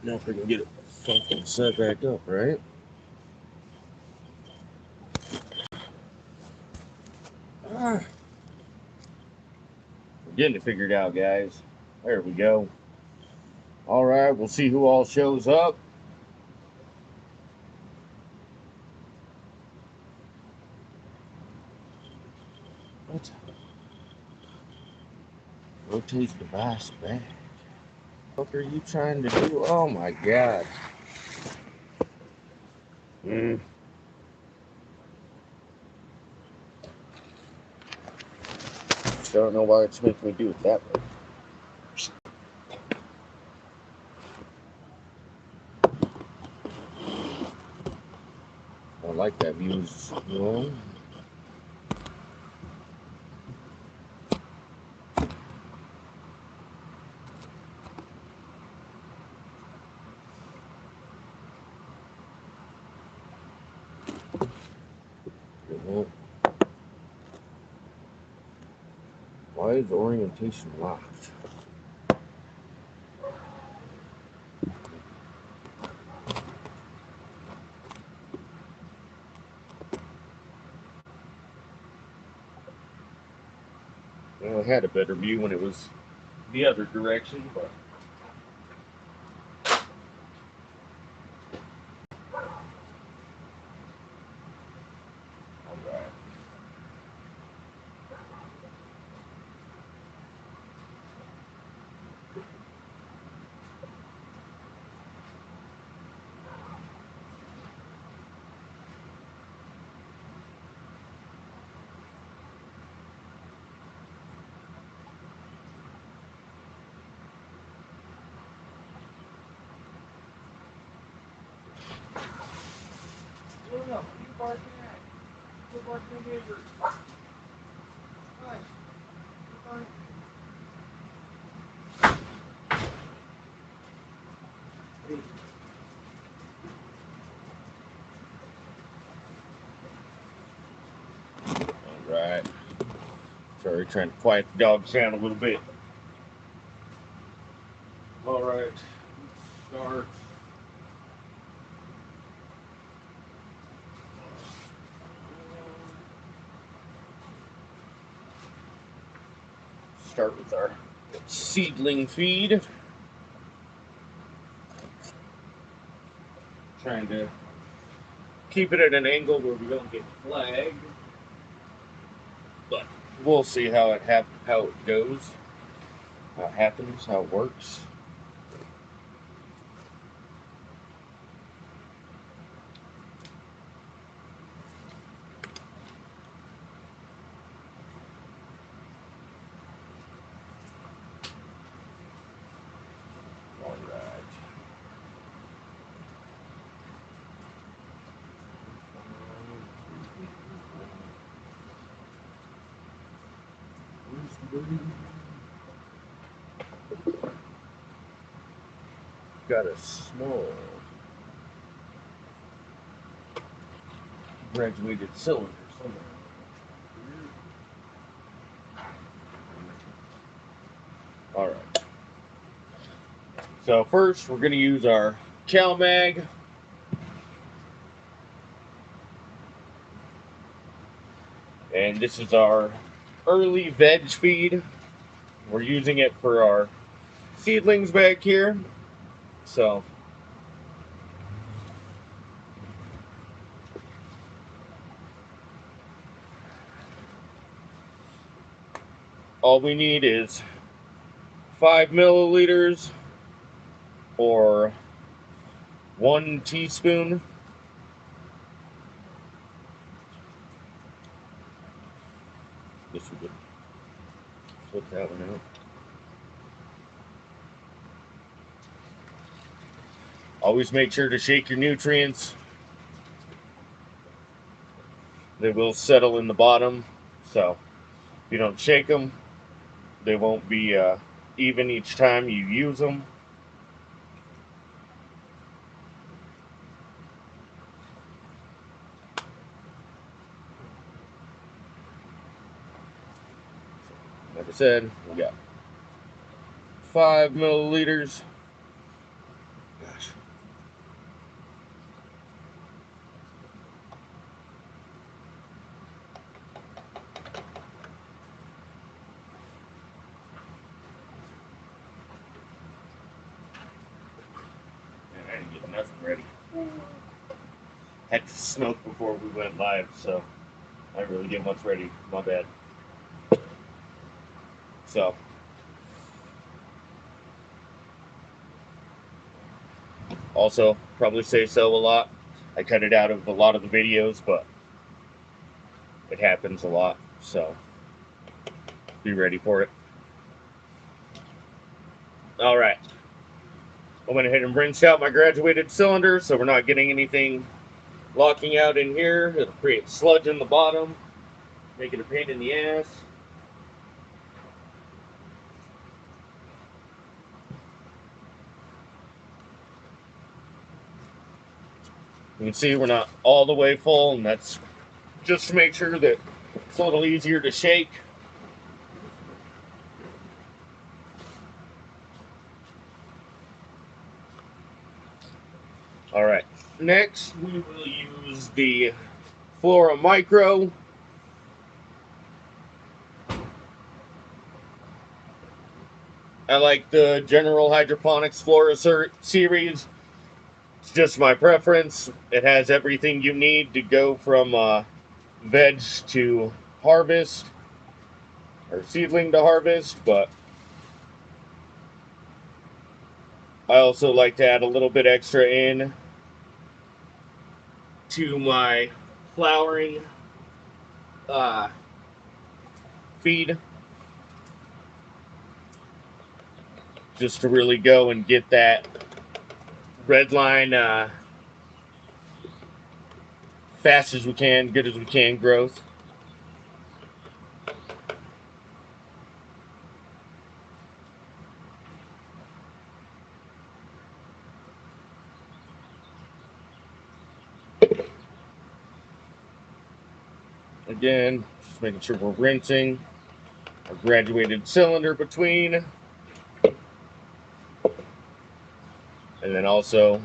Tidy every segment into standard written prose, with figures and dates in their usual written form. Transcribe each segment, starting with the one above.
Now if we can get it fucking set back up, right? We're getting it figured out, guys. There we go. All right, we'll see who all shows up. What? Rotate device back. What are you trying to do? Oh my god. Don't know why it's making me do it that way. I like that view as well. Why is orientation locked? Well, I had a better view when it was the other direction, but alright. What up? You barking at? You barking at neighbors? Hi. You barking? Alright. Sorry, trying to quiet the dogs down a little bit. Alright. Start. Start with our seedling feed. Trying to keep it at an angle where we don't get flagged. But we'll see how it goes. How it happens, how it works. Got a small graduated cylinder somewhere. Alright. So first we're going to use our CaliMag. And this is our early veg feed. We're using it for our seedlings back here. So all we need is 5 milliliters or 1 teaspoon. This we could flip that one out. Always make sure to shake your nutrients. They will settle in the bottom, so if you don't shake them, they won't be even each time you use them. Like I said, we got 5 milliliters. Gosh, get nothing ready. Had to smoke before we went live, so I didn't really get much ready. My bad. So, also, probably say so a lot. I cut it out of a lot of the videos, but it happens a lot, so be ready for it. All right. I went ahead and rinsed out my graduated cylinder, so we're not getting anything locking out in here. It'll create sludge in the bottom, make it a pain in the ass. You can see we're not all the way full, and that's just to make sure that it's a little easier to shake. All right, next we will use the Flora Micro. I like the General Hydroponics Flora series. It's just my preference. It has everything you need to go from veg to harvest, or seedling to harvest, but I also like to add a little bit extra in to my flowering feed, just to really go and get that red line fast as we can, good as we can growth. Again, just making sure we're rinsing our graduated cylinder between, and then also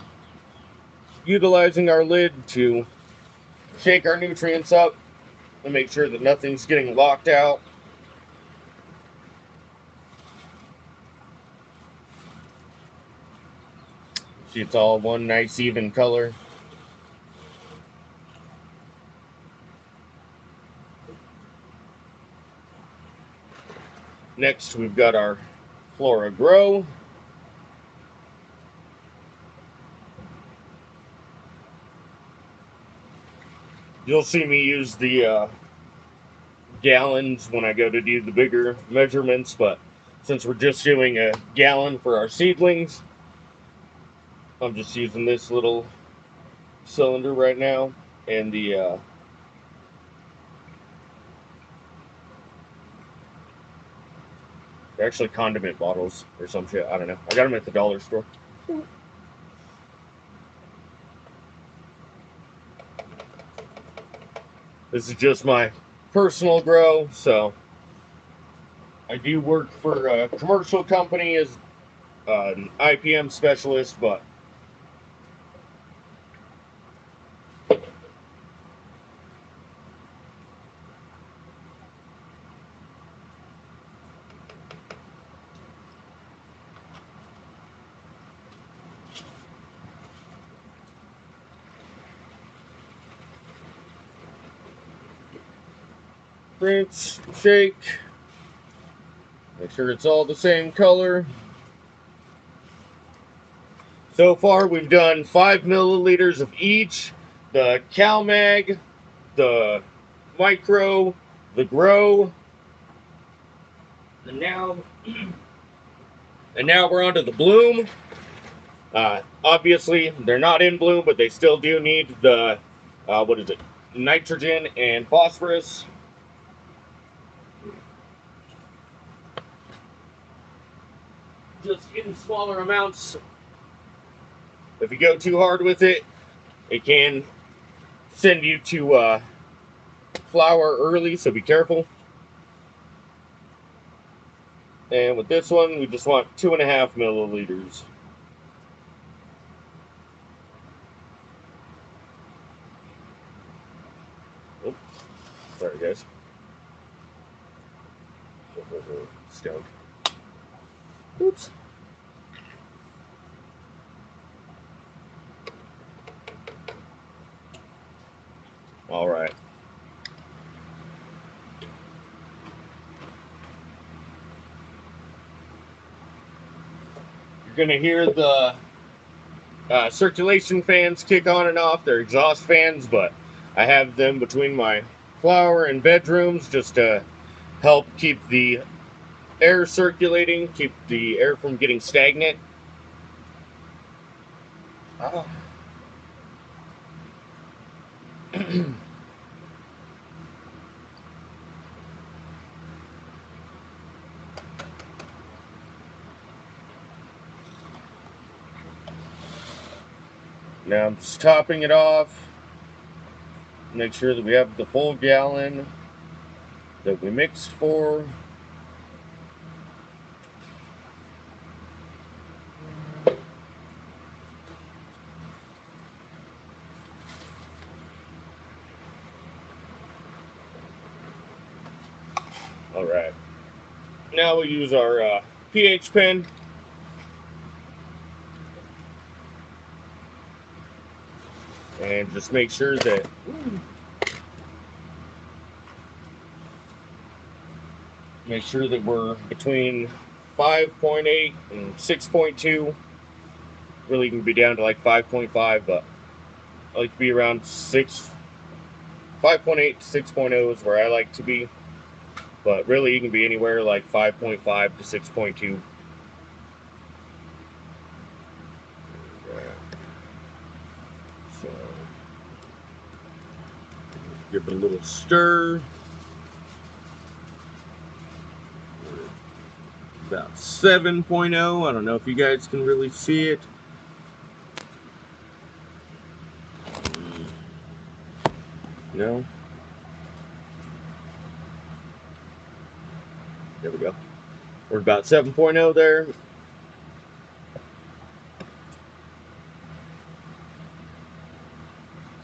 utilizing our lid to shake our nutrients up and make sure that nothing's getting locked out. See, it's all one nice even color. Next, we've got our Flora Grow. You'll see me use the gallons when I go to do the bigger measurements, but since we're just doing a gallon for our seedlings, I'm just using this little cylinder right now, and the they're actually condiment bottles or some shit. I don't know. I got them at the dollar store. This is just my personal grow, so I do work for a commercial company as an IPM specialist, but rinse, shake, make sure it's all the same color. So far, we've done 5 milliliters of each: the CalMag, the Micro, the Grow, and now we're onto the Bloom. Obviously, they're not in bloom, but they still do need the what is it? Nitrogen and phosphorus. Just in smaller amounts. If you go too hard with it, it can send you to flower early, so be careful. And with this one, we just want 2.5 milliliters. Oops. Sorry, guys. Stone. Oops. All right. You're gonna hear the circulation fans kick on and off. They're exhaust fans, but I have them between my flower and bedrooms just to help keep the air circulating, keep the air from getting stagnant. Oh. Now I'm just topping it off. Make sure that we have the full gallon that we mixed for. All right. Now we'll use our pH pen. And just make sure that we're between 5.8 and 6.2. Really can be down to like 5.5, but I like to be around 5.8 to 6.0 is where I like to be. But really you can be anywhere like 5.5 to 6.2. So give it a little stir. About 7.0. I don't know if you guys can really see it. No? There we go. We're about 7.0 there.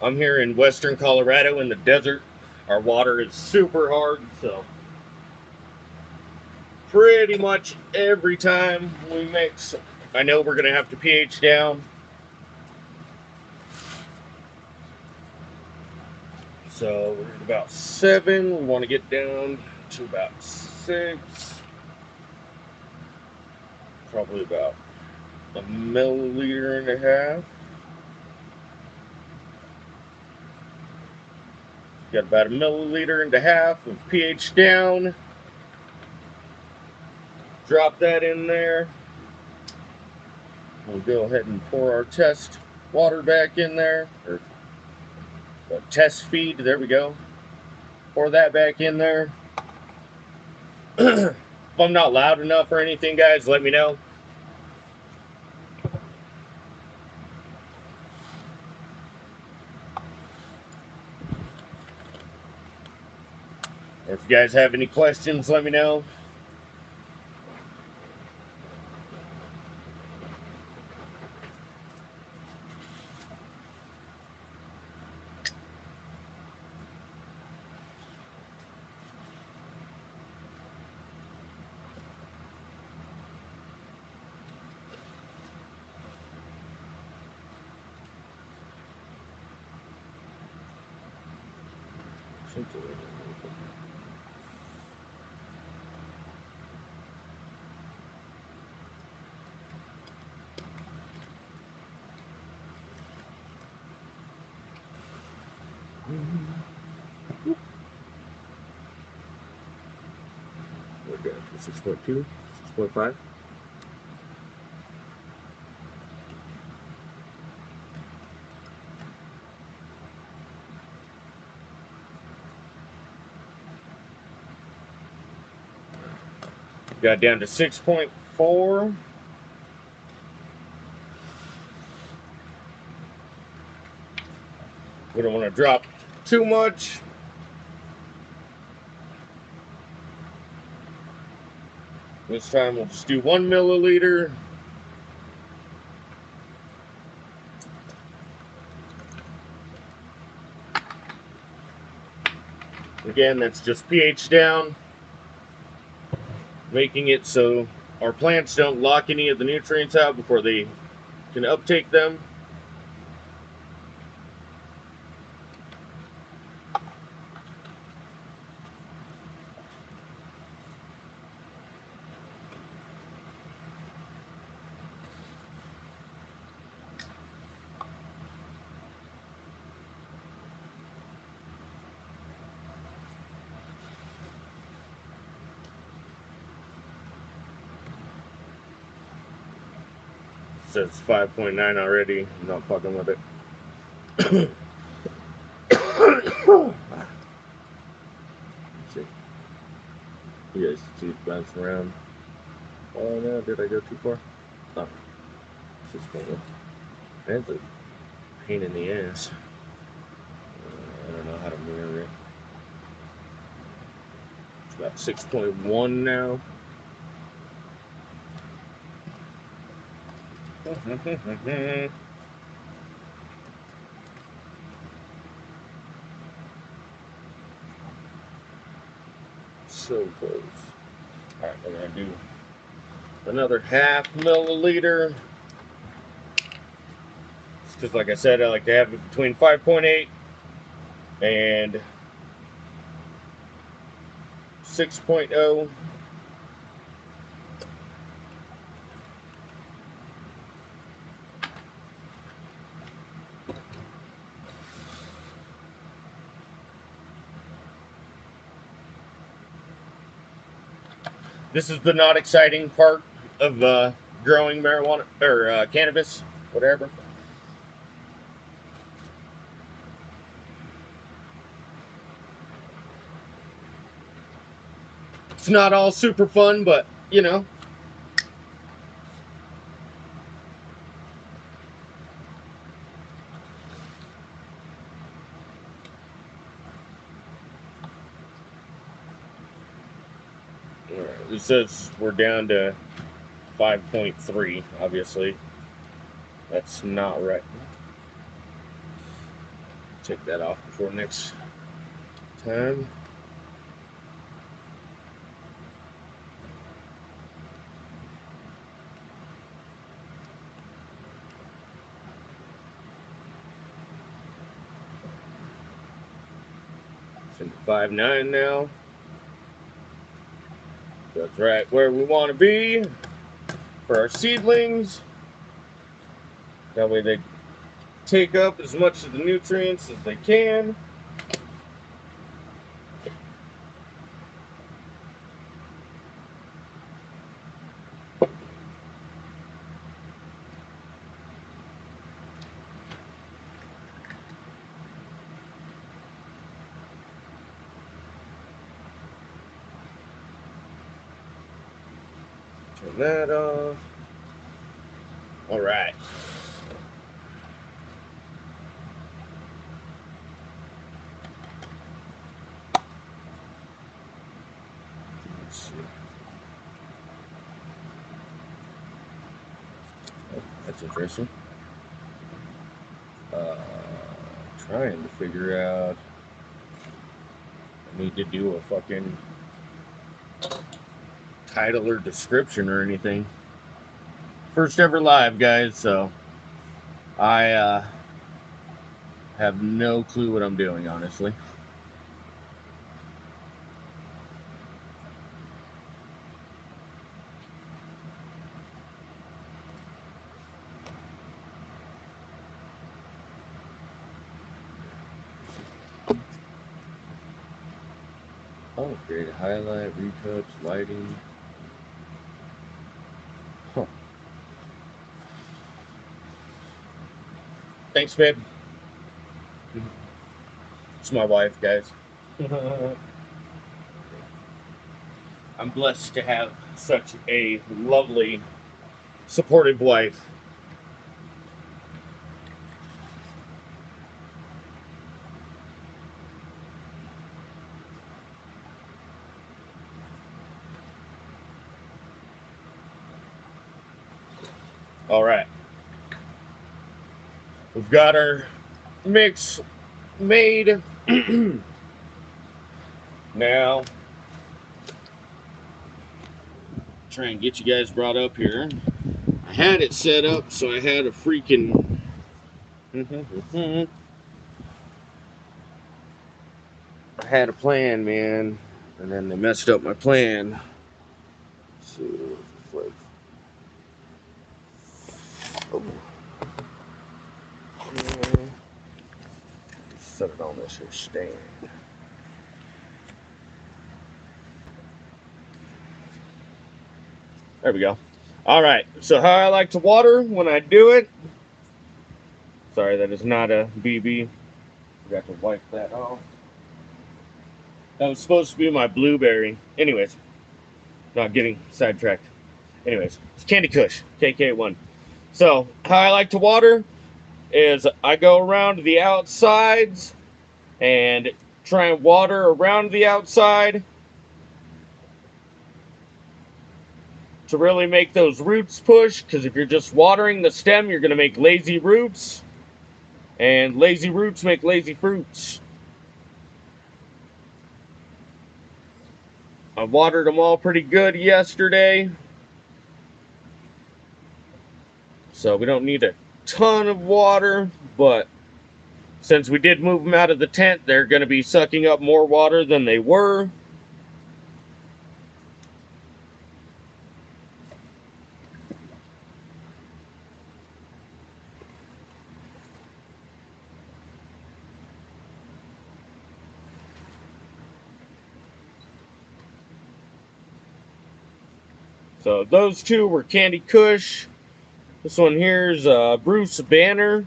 I'm here in western Colorado in the desert. Our water is super hard, so pretty much every time we mix, I know we're going to have to pH down. So we're at about 7. We want to get down to about 6. Probably about a milliliter and a half. Got about a milliliter and a half of pH down. Drop that in there. We'll go ahead and pour our test water back in there, or the test feed. There we go. Pour that back in there. If I'm not loud enough or anything, guys, let me know. Or if you guys have any questions, let me know. We're good. 6.2, 6.5. Got down to 6.4. We don't want to drop too much. This time we'll just do 1 milliliter. Again, that's just pH down, making it so our plants don't lock any of the nutrients out before they can uptake them. says 5.9 already. I'm not fucking with it. See. You guys see it bouncing around. Oh no, did I go too far? Oh. It's just kind of, that's a pain in the ass. I don't know how to mirror it. It's about 6.1 now. So close. Alright, we're gonna do another half milliliter. Because like I said, I like to have it between 5.8 and 6.0. This is the not exciting part of growing marijuana or cannabis, whatever. It's not all super fun, but you know. It says we're down to 5.3, obviously. That's not right. Take that off before next time. It's in 5.9 now. That's right where we want to be for our seedlings. That way they take up as much of the nutrients as they can. Turn that off. All right. Let's see. Oh, that's interesting. Trying to figure out. I need to do a fucking title or description or anything. First ever live, guys, so I have no clue what I'm doing, honestly. Oh, create a highlight, retouch, lighting. Huh. Thanks, babe. It's my wife, guys. I'm blessed to have such a lovely, supportive wife. All right. We've got our mix made. Now, try and get you guys brought up here. I had it set up so I had a freaking I had a plan, man, and then they messed up my plan. Let's see, like, oh. Set it on this here stand. There we go. All right, so how I like to water when I do it. Sorry, that is not a BB. Forgot to wipe that off. That was supposed to be my blueberry. Anyways, not getting sidetracked. Anyways, it's Candy Kush, KK1. So, how I like to water is I go around the outsides and try and water around the outside to really make those roots push, because if you're just watering the stem, you're going to make lazy roots, and lazy roots make lazy fruits. I watered them all pretty good yesterday, so we don't need a ton of water, but since we did move them out of the tent, they're going to be sucking up more water than they were. So those two were Candy Kush. This one here's Bruce Banner.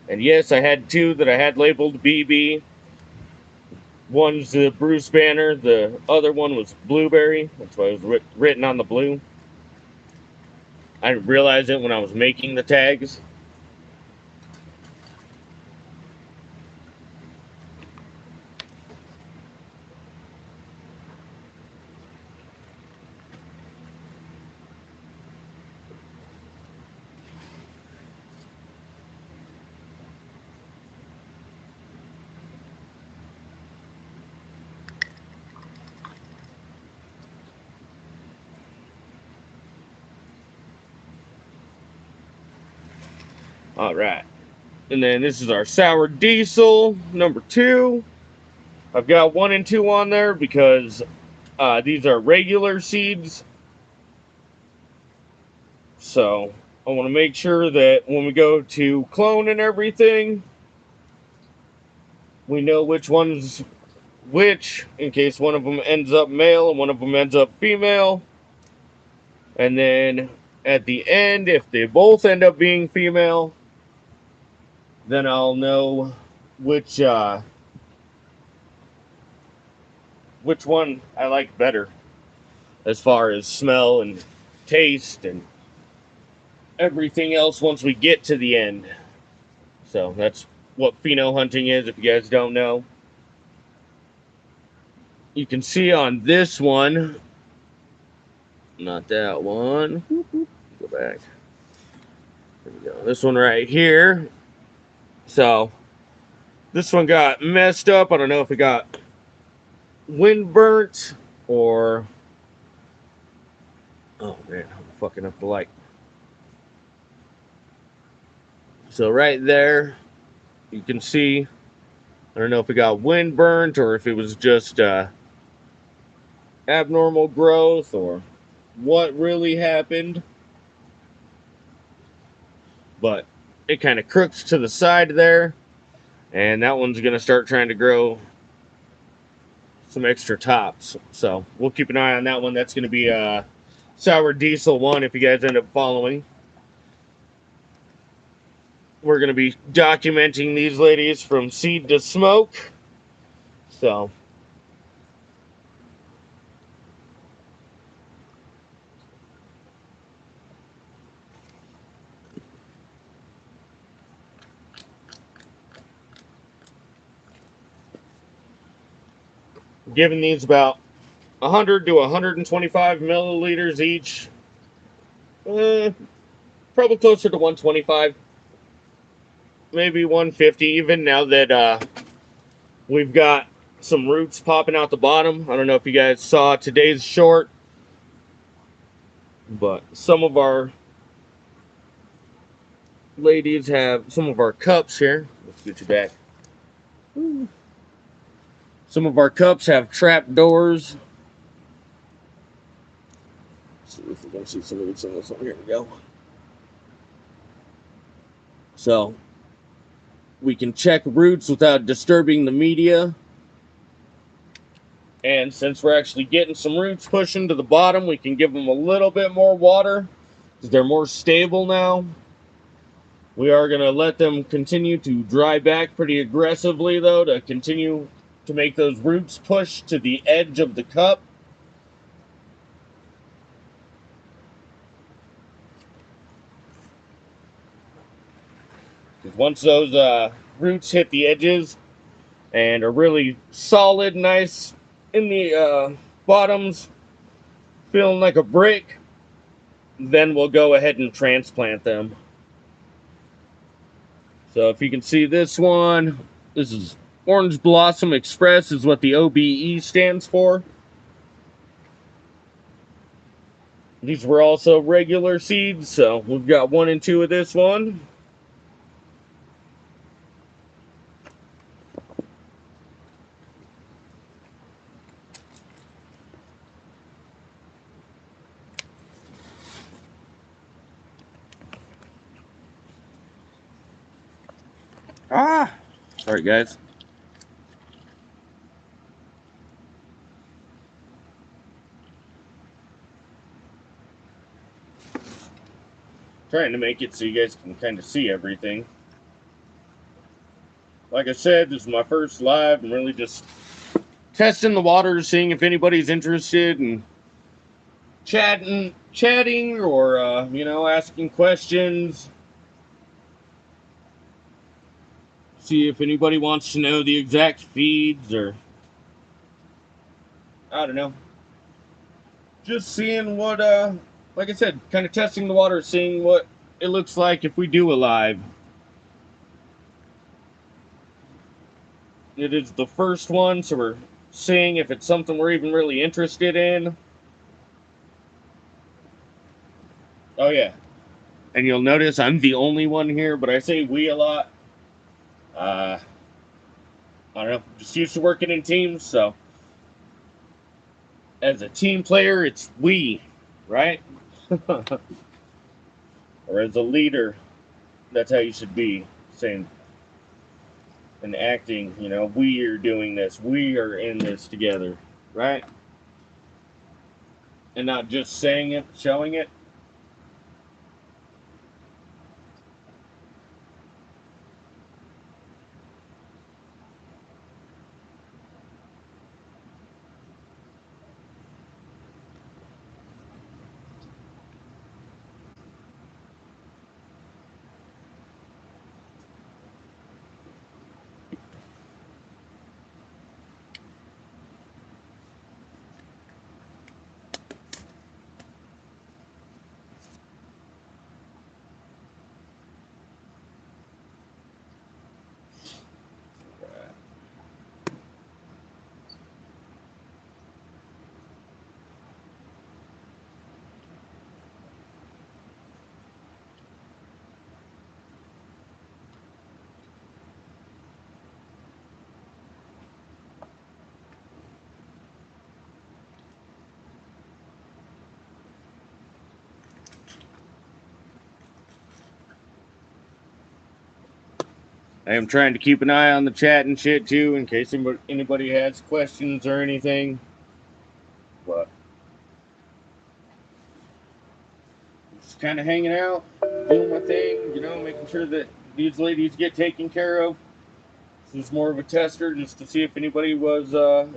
And yes, I had two that I had labeled BB. One's the Bruce Banner. The other one was Blueberry. That's why it was written on the blue. I didn't realize it when I was making the tags. All right. And then this is our sour diesel number 2. I've got 1 and 2 on there because these are regular seeds. So I want to make sure that when we go to clone and everything, we know which one's which, in case one of them ends up male and one of them ends up female. And then at the end, if they both end up being female, then I'll know which one I like better as far as smell and taste and everything else once we get to the end. So that's what pheno hunting is, if you guys don't know. You can see on this one, not that one. Go back. There we go. This one right here. So this one got messed up. I don't know if it got wind burnt or, oh man, I'm fucking up the light. So right there, you can see, I don't know if it got wind burnt or if it was just abnormal growth or what really happened. But it kind of crooks to the side there, and that one's going to start trying to grow some extra tops. So we'll keep an eye on that one. That's going to be a sour diesel 1 if you guys end up following. We're going to be documenting these ladies from seed to smoke. So giving these about 100 to 125 milliliters each. Probably closer to 125, maybe 150, even now that we've got some roots popping out the bottom. I don't know if you guys saw today's short, but some of our ladies have some of our cups here. Let's get you back. Some of our cups have trap doors. Let's see if we can see some roots in this one. Here we go. So we can check roots without disturbing the media. And since we're actually getting some roots pushing to the bottom, we can give them a little bit more water because they're more stable now. We are going to let them continue to dry back pretty aggressively, though, to continue to make those roots push to the edge of the cup. Because once those roots hit the edges and are really solid, nice in the bottoms, feeling like a brick, then we'll go ahead and transplant them. So if you can see this one, this is Orange Blossom Express is what the OBE stands for. These were also regular seeds, so we've got 1 and 2 of this one. Sorry, guys. Trying to make it so you guys can kind of see everything. Like I said, this is my first live. I'm really just testing the waters, seeing if anybody's interested in chatting or, asking questions. See if anybody wants to know the exact feeds or, I don't know. Just seeing what, like I said, kind of testing the water, seeing what it looks like if we do a live. It is the first one, so we're seeing if it's something we're even really interested in. Oh, yeah. And you'll notice I'm the only one here, but I say we a lot. I don't know, just used to working in teams, so as a team player, it's we, right? Or as a leader, that's how you should be saying and acting, we are doing this, we are in this together, right? And not just saying it, showing it. I am trying to keep an eye on the chat and shit too, in case anybody has questions or anything. But just kind of hanging out, doing my thing, making sure that these ladies get taken care of. This is more of a tester just to see if anybody was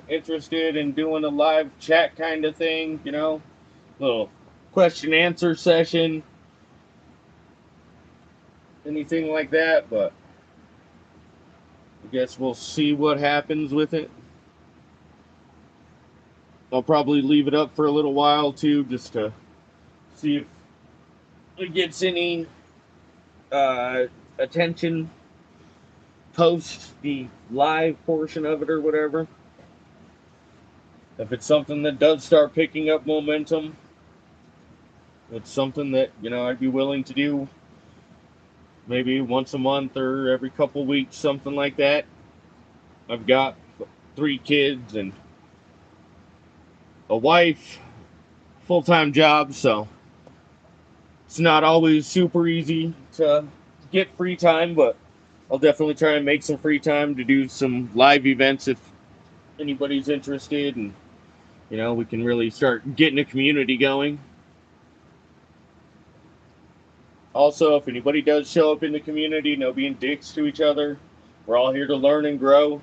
interested in doing a live chat kind of thing, little question answer session, anything like that. But I guess we'll see what happens with it. I'll probably leave it up for a little while too, just to see if it gets any attention post the live portion of it or whatever. If it's something that does start picking up momentum, it's something that I'd be willing to do maybe once a month or every couple weeks, something like that. I've got 3 kids and a wife, full-time job, so it's not always super easy to get free time, but I'll definitely try and make some free time to do some live events if anybody's interested, and we can really start getting a community going. Also, if anybody does show up in the community, no being dicks to each other. We're all here to learn and grow.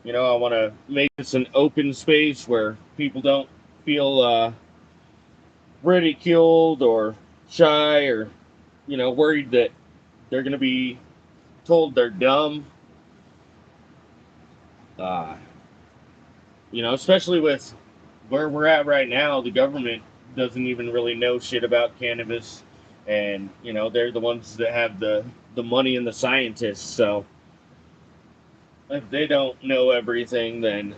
I want to make this an open space where people don't feel ridiculed or shy or, worried that they're going to be told they're dumb. Uh, especially with where we're at right now, the government doesn't even really know shit about cannabis. And, they're the ones that have the money and the scientists. So if they don't know everything, then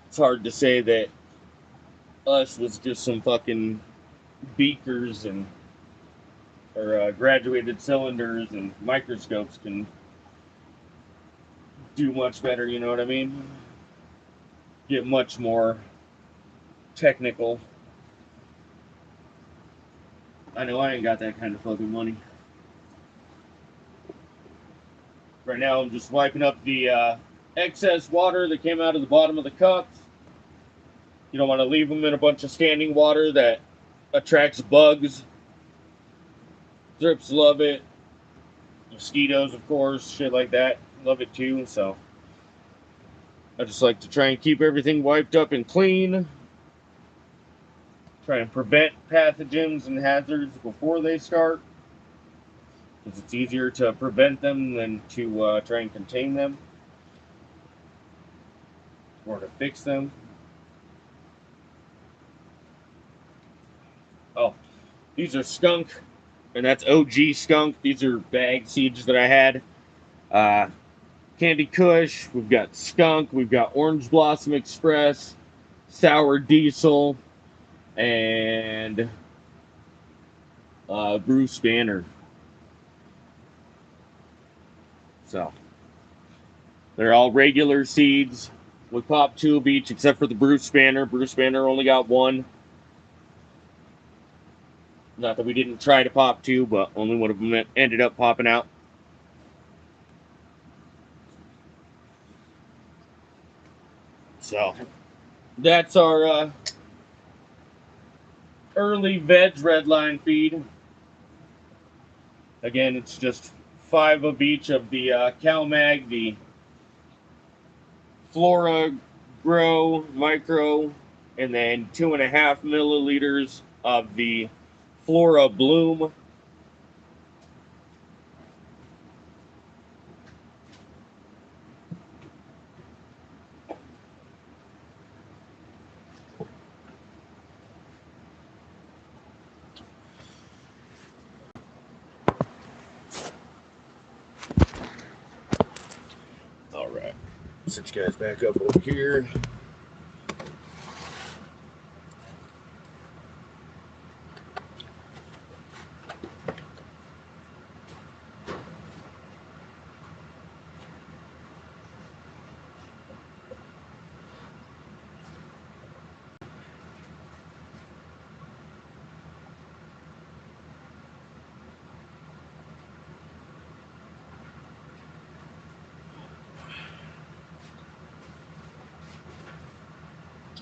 it's hard to say that us was just some fucking beakers and or graduated cylinders and microscopes can do much better. You know what I mean? Get much more technical. I know I ain't got that kind of fucking money. Right now, I'm just wiping up the excess water that came out of the bottom of the cups. You don't want to leave them in a bunch of standing water that attracts bugs. Thrips love it. Mosquitoes, of course, shit like that. Love it too, so I just like to try and keep everything wiped up and clean. Try and prevent pathogens and hazards before they start, because it's easier to prevent them than to try and contain them or to fix them. Oh, these are skunk, and that's OG skunk. These are bag seeds that I had. Candy Kush, we've got skunk, we've got Orange Blossom Express, Sour Diesel, and Bruce Banner. So they're all regular seeds. We popped 2 of each except for the Bruce Banner. Bruce Banner only got 1. Not that we didn't try to pop 2, but only one of them ended up popping out. So that's our early veg redline feed. Again, it's just 5 of each of the CalMag, the Flora Grow Micro, and then 2.5 milliliters of the Flora Bloom. All right, set you guys back up over here.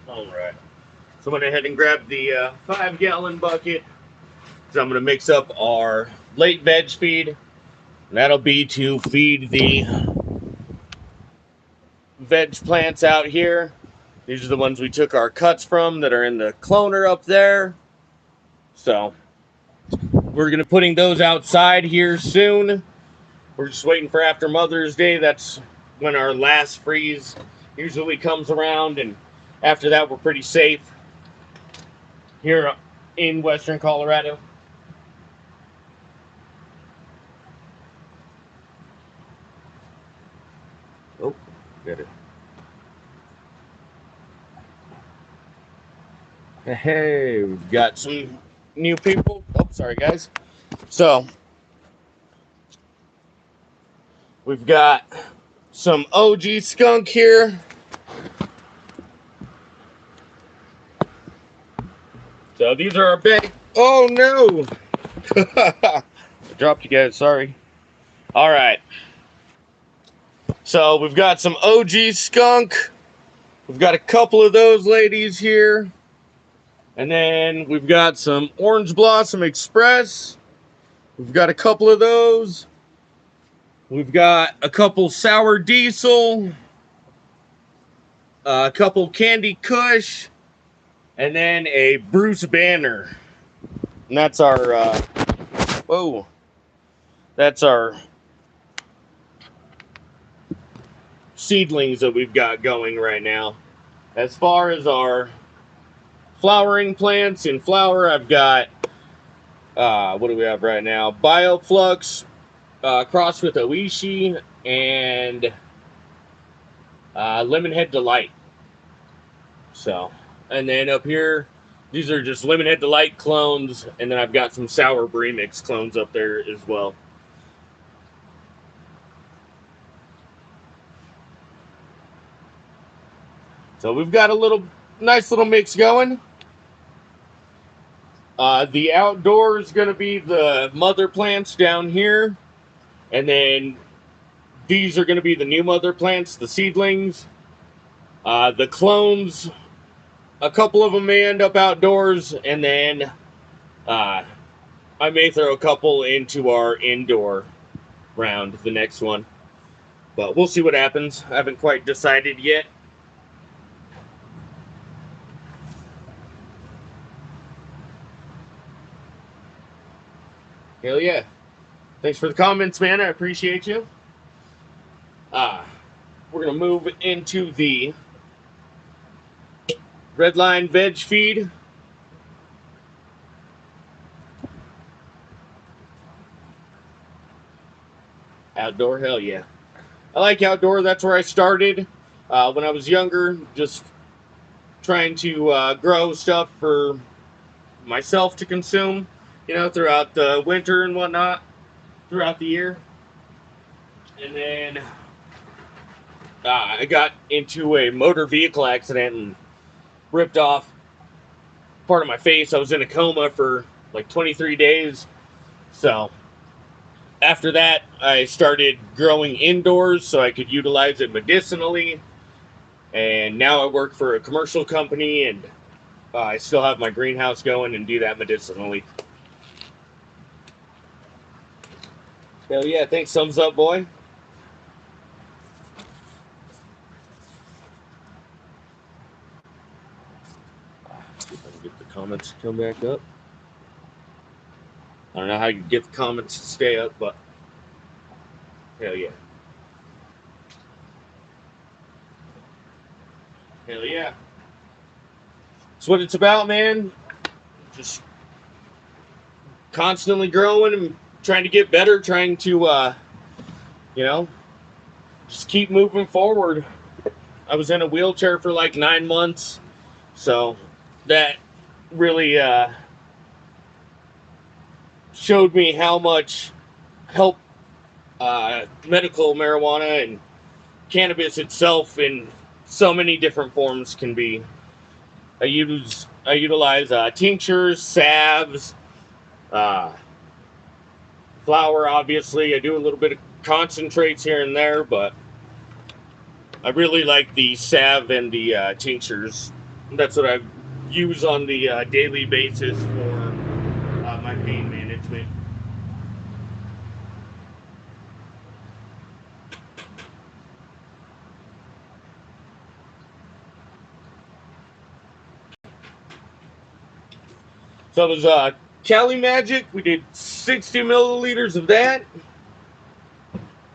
All right. So I went ahead and grabbed the 5-gallon bucket. So I'm going to mix up our late veg feed. And that'll be to feed the veg plants out here. These are the ones we took our cuts from that are in the cloner up there. So we're going to putting those outside here soon. We're just waiting for after Mother's Day. That's when our last freeze usually comes around. And after that, we're pretty safe here in Western Colorado. Oh, got it. Hey, we've got some new people. Oh, sorry, guys. So, we've got some OG skunk here. So, these are our big. Oh, no. I dropped you guys. Sorry. All right. So we've got some OG skunk. We've got a couple of those ladies here. And then we've got some Orange Blossom Express. We've got a couple of those. We've got a couple Sour Diesel. A couple Candy Kush. And then a Bruce Banner. And that's our, whoa. That's our seedlings that we've got going right now. As far as our flowering plants in flower, I've got, what do we have right now? Bioflux crossed with Oishi and Lemonhead Delight. So, and then up here, these are just Lemonhead Delight clones, and then I've got some Sour Brie Mix clones up there as well. So we've got a nice little mix going. The outdoor is going to be the mother plants down here. And then these are going to be the new mother plants, the seedlings. The clones, a couple of them may end up outdoors. And then I may throw a couple into our indoor round, the next one. But we'll see what happens. I haven't quite decided yet. Hell yeah. Thanks for the comments, man. I appreciate you. We're going to move into the Redline Veg Feed. Outdoor, hell yeah. I like outdoor. That's where I started when I was younger, just trying to grow stuff for myself to consume, you know, throughout the winter and whatnot, throughout the year. And then I got into a motor vehicle accident and ripped off part of my face. I was in a coma for like 23 days. So after that, I started growing indoors so I could utilize it medicinally. And now I work for a commercial company, and I still have my greenhouse going and do that medicinally. Hell yeah, thanks, thumbs up, boy. See if I can get the comments to come back up. I don't know how you get the comments to stay up, but hell yeah. Hell yeah. That's what it's about, man. Just constantly growing and trying to get better, trying to, you know, just keep moving forward. I was in a wheelchair for like 9 months, so that really showed me how much help medical marijuana and cannabis itself in so many different forms can be. I utilize tinctures, salves, flour, obviously. I do a little bit of concentrates here and there, but I really like the salve and the tinctures. That's what I use on the daily basis for my pain management. So it was CaliMagic. We did 60 milliliters of that.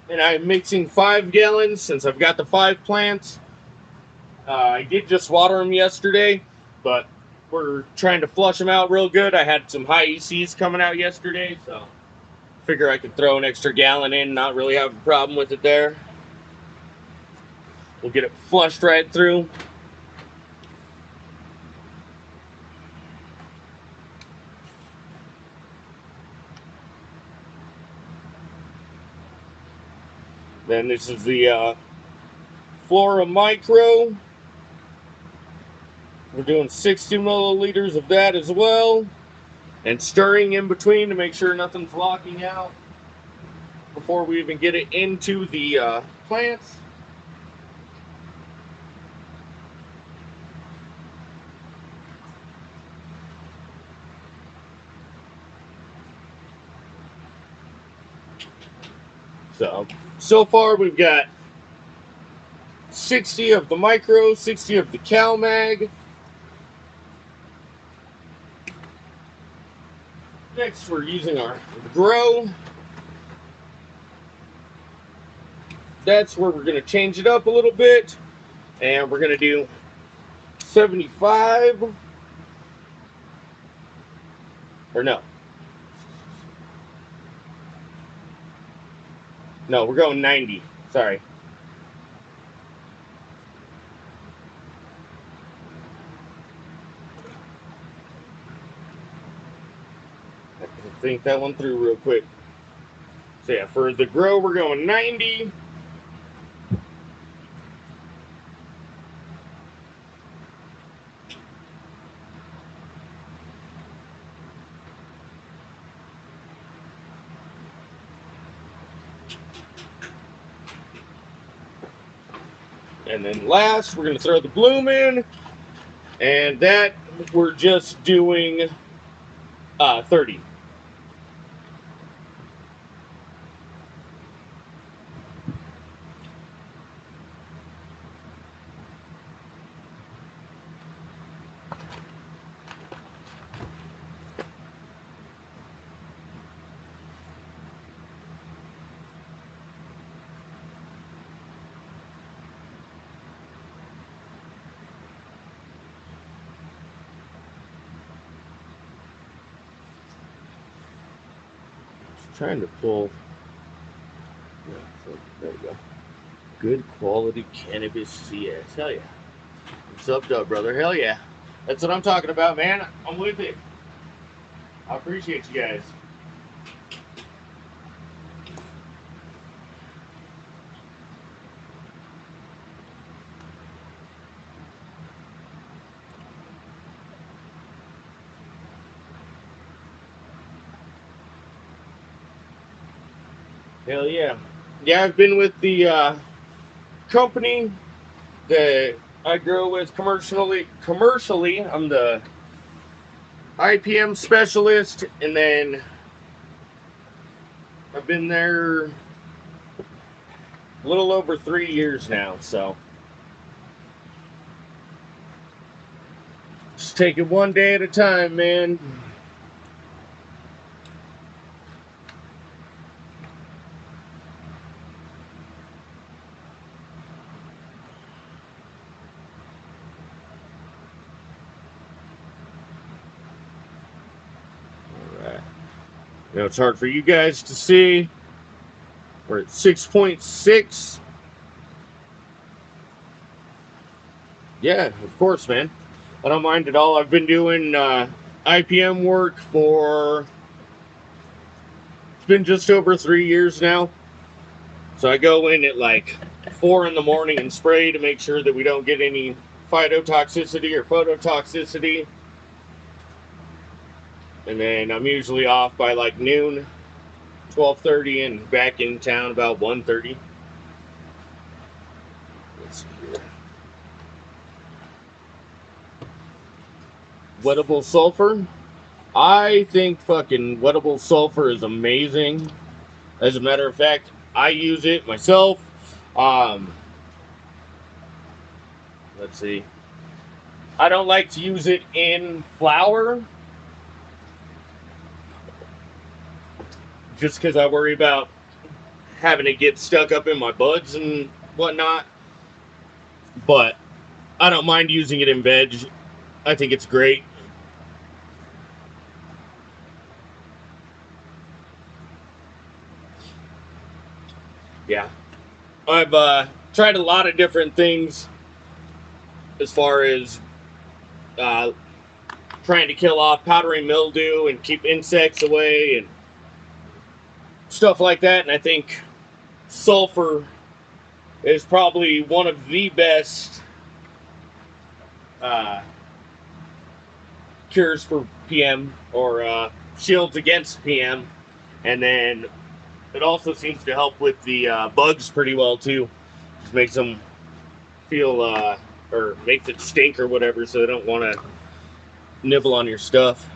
And I'm mixing 5 gallons since I've got the 5 plants. I did just water them yesterday, but we're trying to flush them out real good. I had some high ECs coming out yesterday, so figure I could throw an extra gallon in, not really have a problem with it there. We'll get it flushed right through. Then this is the Flora Micro. We're doing 60 milliliters of that as well. And stirring in between to make sure nothing's locking out. before we even get it into the plants. So far we've got 60 of the micro, 60 of the CaliMag. Next we're using our grow. That's where we're going to change it up a little bit. And we're going to do 75. Or no. No, we're going 90. Sorry. I can think that one through real quick. So yeah, for the grow, we're going 90. And then last, we're going to throw the bloom in. And that, we're just doing 30. Trying to pull. There we go. Good quality cannabis CS. Hell yeah. What's up, Doug, brother? Hell yeah. That's what I'm talking about, man. I'm with it. I appreciate you guys. Hell yeah. Yeah, I've been with the company that I grow with commercially. I'm the IPM specialist, and then I've been there a little over 3 years now, so just take it one day at a time, man. Alright. You know, it's hard for you guys to see. We're at 6.6. Yeah, of course, man. I don't mind at all. I've been doing IPM work for, it's been just over 3 years now. So I go in at like 4 in the morning and spray to make sure that we don't get any phytotoxicity or phototoxicity. And then I'm usually off by like noon, 12:30, and back in town about 1:30. Let's see here. Wettable sulfur. I think fucking wettable sulfur is amazing. As a matter of fact, I use it myself. Let's see. I don't like to use it in flower just because I worry about having it get stuck up in my buds and whatnot. But I don't mind using it in veg. I think it's great. Yeah. I've tried a lot of different things as far as trying to kill off powdery mildew and keep insects away and stuff like that. And I think sulfur is probably one of the best cures for PM or shields against PM. And then It also seems to help with the bugs pretty well too. Just makes them feel or makes it stink or whatever, so they don't want to nibble on your stuff.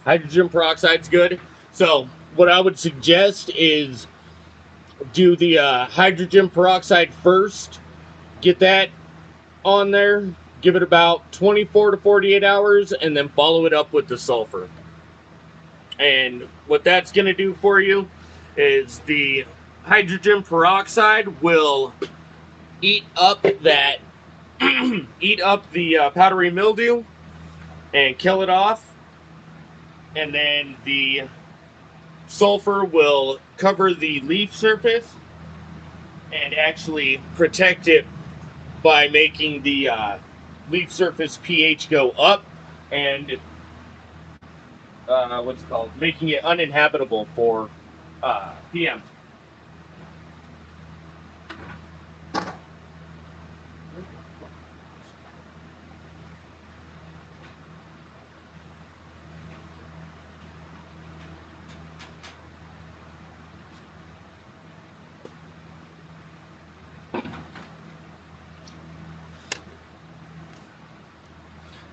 Hydrogen peroxide's good. So what I would suggest is do the hydrogen peroxide first. Get that on there. Give it about 24 to 48 hours, and then follow it up with the sulfur. And what that's going to do for you is the hydrogen peroxide will eat up that eat up the powdery mildew and kill it off, and then the sulfur will cover the leaf surface and actually protect it by making the leaf surface pH go up and what's it called, making it uninhabitable for PM.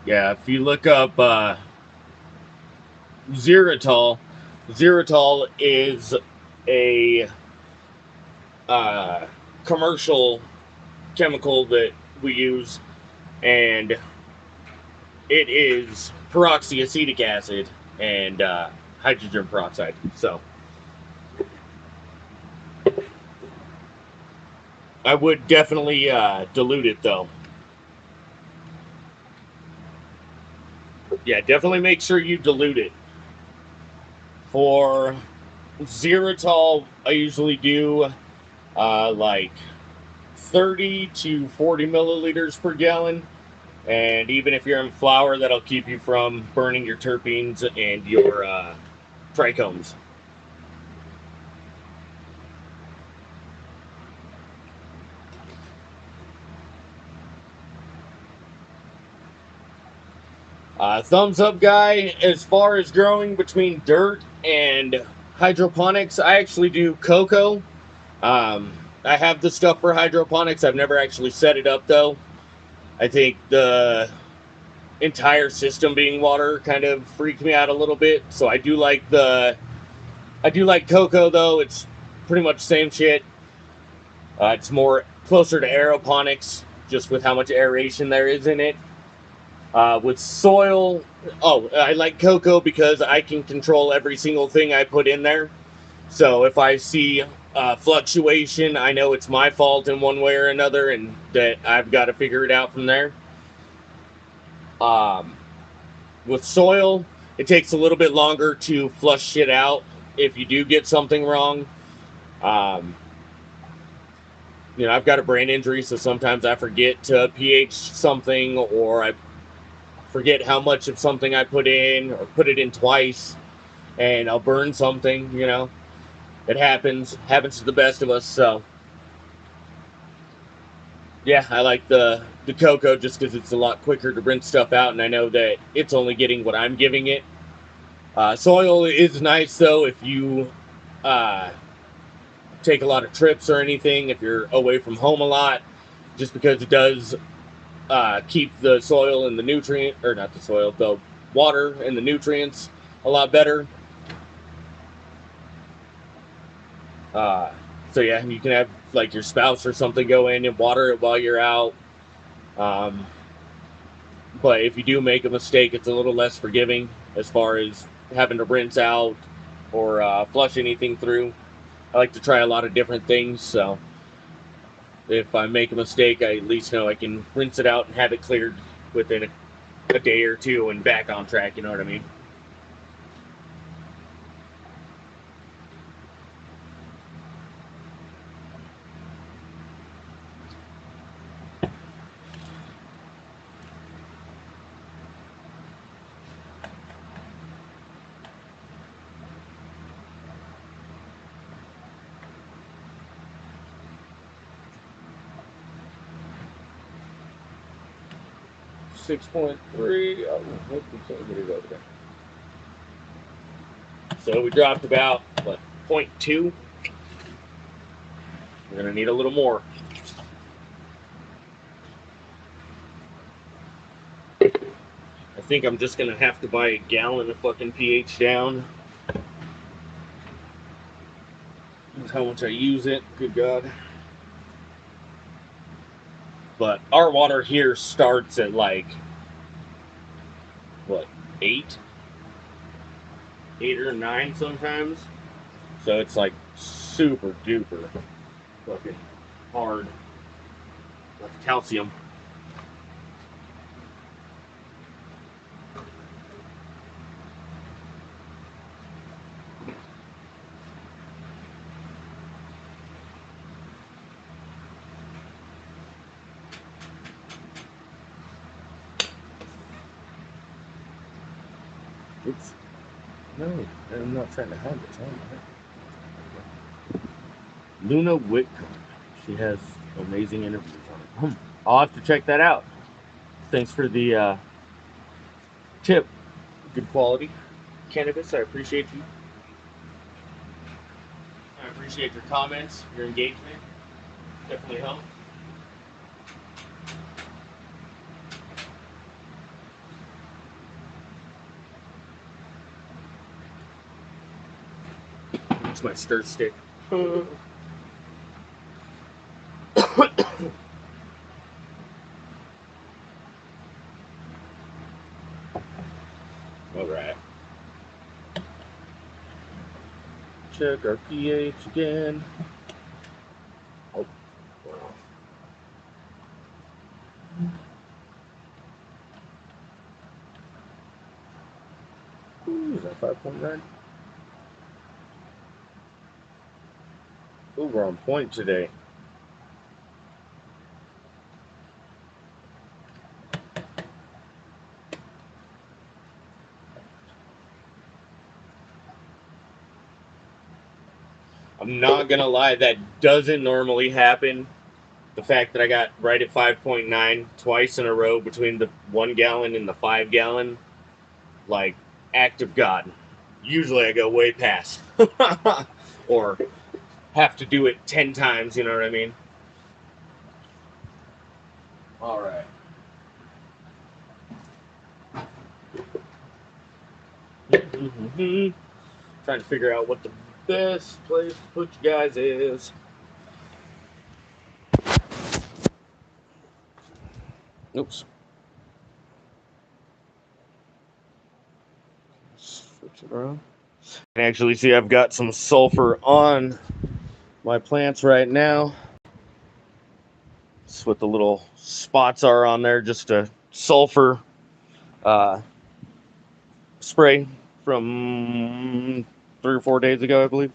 Yeah, if you look up xeritol, xeritol is a commercial chemical that we use, and it is peroxyacetic acid and hydrogen peroxide. So I would definitely dilute it though. Yeah, definitely make sure you dilute it. For xeritol, I usually do like 30 to 40 milliliters per gallon. And even if you're in flour, that'll keep you from burning your terpenes and your trichomes. Thumbs up, guy. As far as growing between dirt and hydroponics, I actually do coco. I have the stuff for hydroponics. I've never actually set it up though. I think the entire system being water kind of freaked me out a little bit. So I do like coco though. It's pretty much the same shit. It's more closer to aeroponics, just with how much aeration there is in it. With soil, I like coco because I can control every single thing I put in there. So if I see fluctuation, I know it's my fault in one way or another, and that I've got to figure it out from there. Um, with soil, it takes a little bit longer to flush shit out if you do get something wrong. Um, I've got a brain injury, so sometimes I forget to pH something, or I forget how much of something I put in, or put it in twice, and I'll burn something. It happens to the best of us. So yeah, I like the cocoa just because it's a lot quicker to rinse stuff out, and I know that it's only getting what I'm giving it. Soil is nice though if you uh, take a lot of trips or anything, if you're away from home a lot, just because it does keep the soil and the nutrient, or not the soil, the water and the nutrients a lot better. Uh, so yeah, you can have like your spouse or something go in and water it while you're out. Um, but if you do make a mistake, it's a little less forgiving as far as having to rinse out or flush anything through. I like to try a lot of different things, so if I make a mistake, I at least know I can rinse it out and have it cleared within a day or two and back on track. You know what I mean? 6.3. Oh, look, we can't get it over there. So we dropped about, what, 0.2? We're going to need a little more. I think I'm just going to have to buy a gallon of fucking pH down. That's how much I use it. Good God. But our water here starts at like, what, 8? 8 or 9 sometimes. So it's like super duper fucking hard with calcium. Oops. No, I'm not trying to hide this. Luna Whitcomb. She has amazing interviews on it. I'll have to check that out. Thanks for the tip. Good quality cannabis. I appreciate you. I appreciate your comments, your engagement. Definitely helps. It's my stir stick. All right. Check our pH again. Oh, wow. Ooh, is that 5.9? Ooh, we're on point today. I'm not gonna lie, that doesn't normally happen. The fact that I got right at 5.9 twice in a row between the 1 gallon and the 5 gallon, like, act of God. Usually I go way past. Or have to do it 10 times, you know what I mean? All right. Trying to figure out what the best place to put you guys is. Oops. Switch it around. You can actually see I've got some sulfur on my plants right now. That's what the little spots are on there, just a sulfur spray from 3 or 4 days ago, I believe.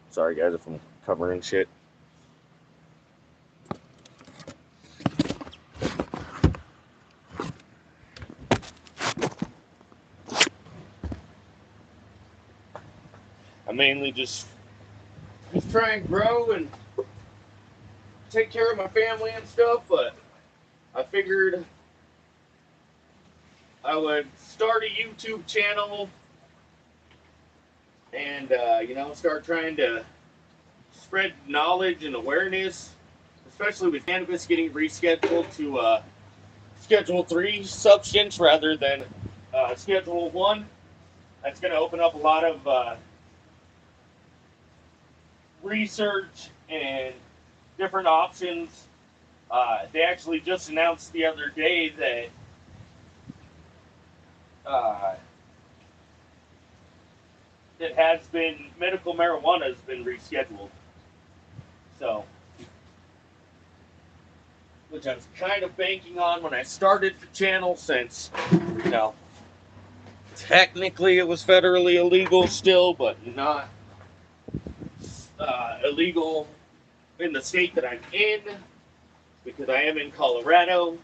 Sorry guys if I'm covering shit. I mainly just try and grow and take care of my family and stuff, but I figured I would start a YouTube channel and, start trying to spread knowledge and awareness, especially with cannabis getting rescheduled to Schedule 3 substance rather than Schedule 1. That's going to open up a lot of research and different options. They actually just announced the other day that medical marijuana has been rescheduled. So, which I was kind of banking on when I started the channel, since, technically it was federally illegal still, but not illegal in the state that I'm in, because I am in Colorado,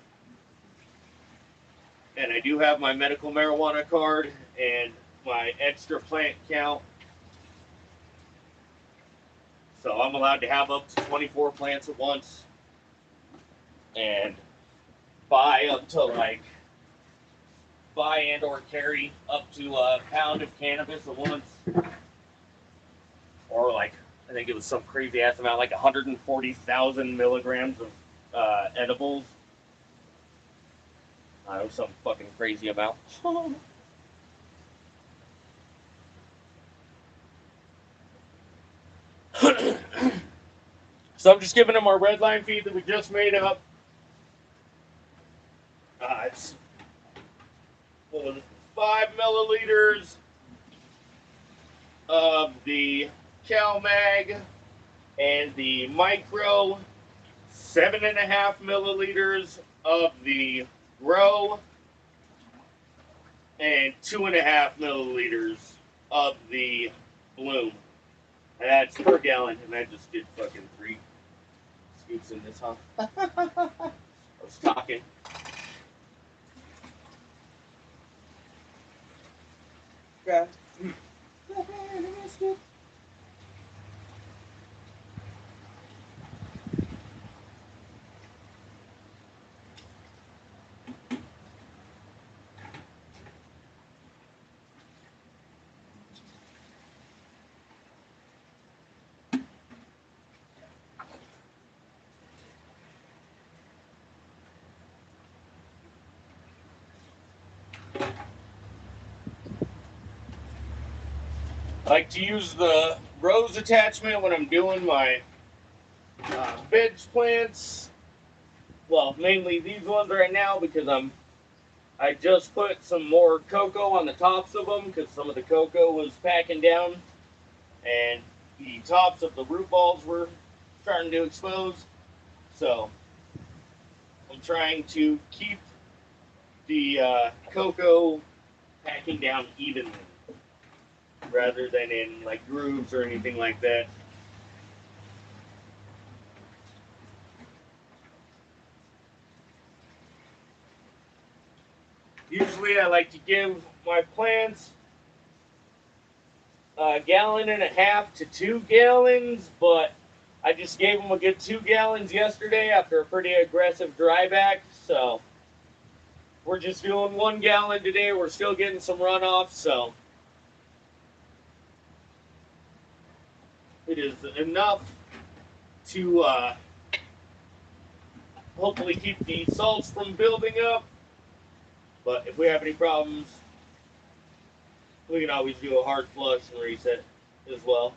and I do have my medical marijuana card and my extra plant count. So I'm allowed to have up to 24 plants at once. and buy up to like buy and or carry up to a pound of cannabis at once, or like I think it was some crazy ass amount, like 140,000 milligrams of edibles. It was some fucking crazy amount. So I'm just giving them our red line feed that we just made up. It's 5 milliliters of the CalMag and the micro, 7.5 milliliters of the grow, and 2.5 milliliters of the bloom. And that's per gallon, and I just did fucking 3 scoops in this, huh? I was talking. Okay. I like to use the rose attachment when I'm doing my veg plants. Well, mainly these ones right now because I just put some more coco on the tops of them because some of the coco was packing down and the tops of the root balls were starting to expose. So I'm trying to keep the coco packing down evenly rather than in like grooves or anything like that. Usually I like to give my plants a 1.5 gallons to 2 gallons, but I just gave them a good 2 gallons yesterday after a pretty aggressive dryback, so we're just doing 1 gallon today. We're still getting some runoff, so it is enough to hopefully keep the salts from building up. But if we have any problems, we can always do a hard flush and reset as well.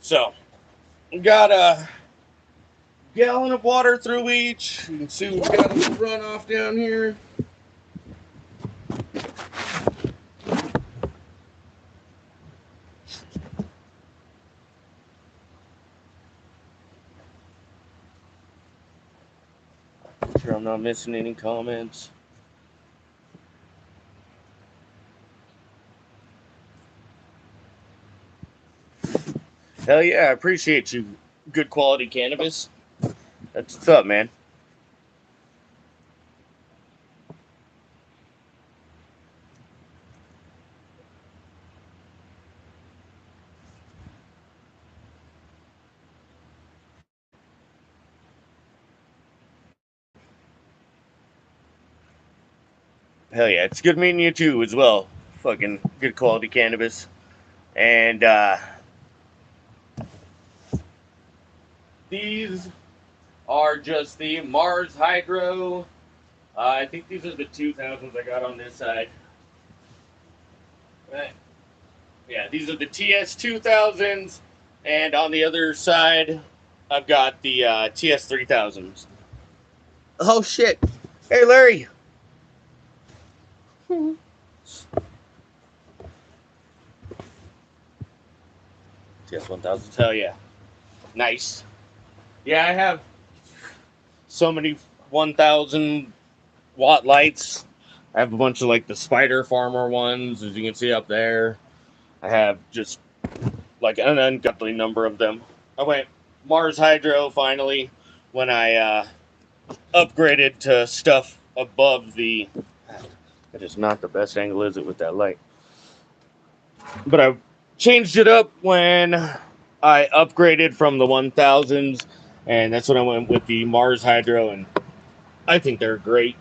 So, we got a gallon of water through each. You can see we've got a little runoff down here. Make sure I'm not missing any comments. Hell yeah, I appreciate you. Good quality cannabis. That's what's up, man. Hell yeah, it's good meeting you too as well. Fucking good quality cannabis. And these are just the Mars Hydro. I think these are the 2000s I got on this side. Right. Yeah, these are the TS 2000s. And on the other side, I've got the TS 3000s. Oh shit. Hey Larry. TS 1000s. Hell yeah. Nice. Yeah, I have so many 1000 watt lights. I have a bunch of like the Spider Farmer ones, as you can see up there. I have just like an ungodly number of them. I went Mars Hydro finally when I upgraded to stuff above the. That is not the best angle, is it, with that light? But I changed it up when I upgraded from the 1000s, and that's when I went with the Mars Hydro, and I think they're great.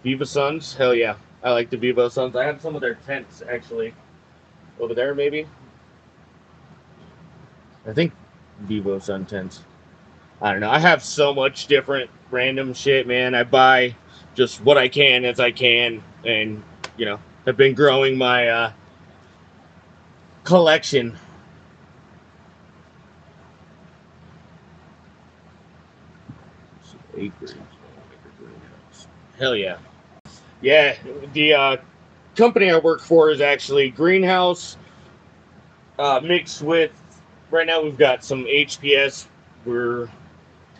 Viva Suns, hell yeah. I like the Vivo Suns. I have some of their tents actually over there, maybe. I think Vivo Sun tents. I don't know. I have so much different random shit, man. I buy just what I can as I can, and you know, I've been growing my collection. Acres. Hell yeah. Yeah, the company I work for is actually greenhouse mixed with. Right now, we've got some HPS. We're,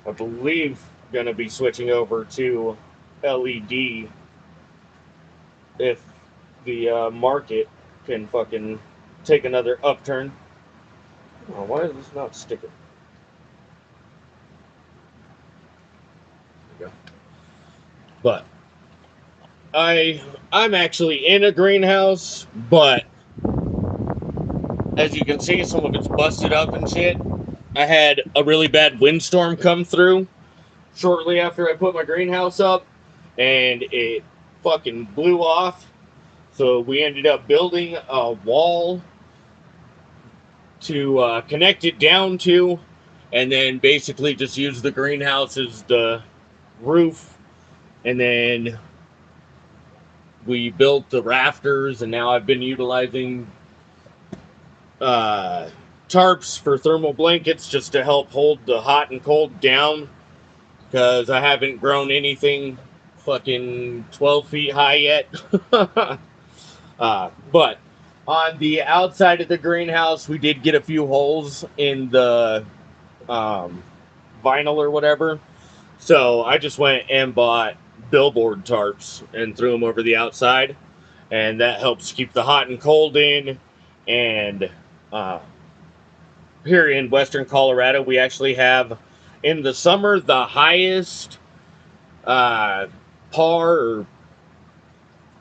I believe, gonna be switching over to LED if the market can fucking take another upturn. Oh, why is this not sticking? There we go. But I'm actually in a greenhouse, but as you can see, some of it's busted up and shit. I had a really bad windstorm come through shortly after I put my greenhouse up, and it fucking blew off. So we ended up building a wall to connect it down to, and then basically just use the greenhouse as the roof. And then we built the rafters, and now I've been utilizing uh, tarps for thermal blankets just to help hold the hot and cold down, because I haven't grown anything fucking 12 feet high yet. But on the outside of the greenhouse, we did get a few holes in the vinyl or whatever. So I just went and bought billboard tarps and threw them over the outside. And that helps keep the hot and cold in. And uh, here in Western Colorado, we actually have in the summer the highest PAR or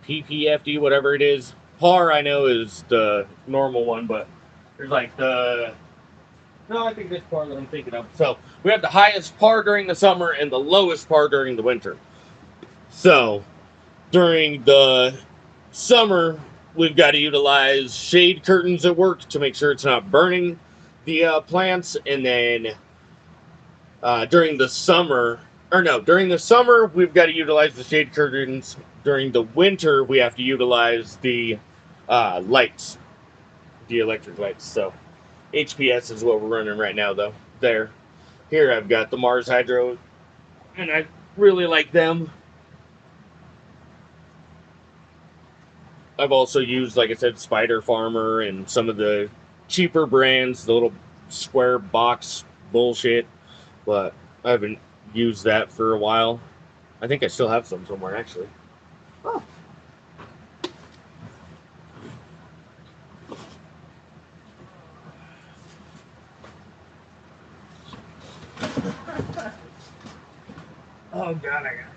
PPFD, whatever it is. PAR, I know, is the normal one, but there's like the. No, I think this PAR that I'm thinking of. So we have the highest PAR during the summer and the lowest PAR during the winter. So during the summer, we've got to utilize shade curtains at work to make sure it's not burning the plants. And then during the summer, during the summer, we've got to utilize the shade curtains. During the winter, we have to utilize the lights, the electric lights. So HPS is what we're running right now, though. There. Here I've got the Mars Hydro, and I really like them. I've also used, like I said, Spider Farmer and some of the cheaper brands, the little square box bullshit, but I haven't used that for a while. I think I still have some somewhere, actually. Oh. Oh, God, I got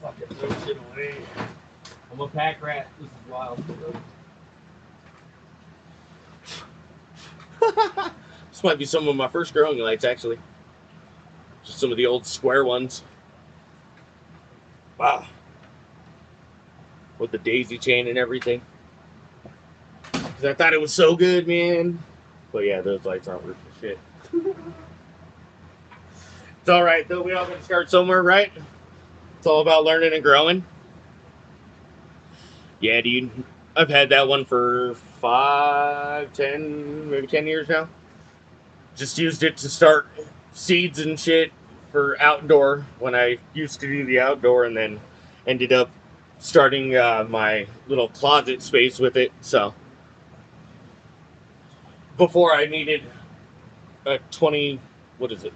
fucking throw shit away. I'm a pack rat. This is wild. This might be some of my first growing lights, actually. Just some of the old square ones. Wow. With the daisy chain and everything. Because I thought it was so good, man. But yeah, those lights aren't worth the shit. It's alright, though. We all got to start somewhere, right? It's all about learning and growing. Yeah, dude. I've had that one for 5, 10, maybe 10 years now. Just used it to start seeds and shit for outdoor when I used to do the outdoor, and then ended up starting my little closet space with it. So before I needed a 20, what is it?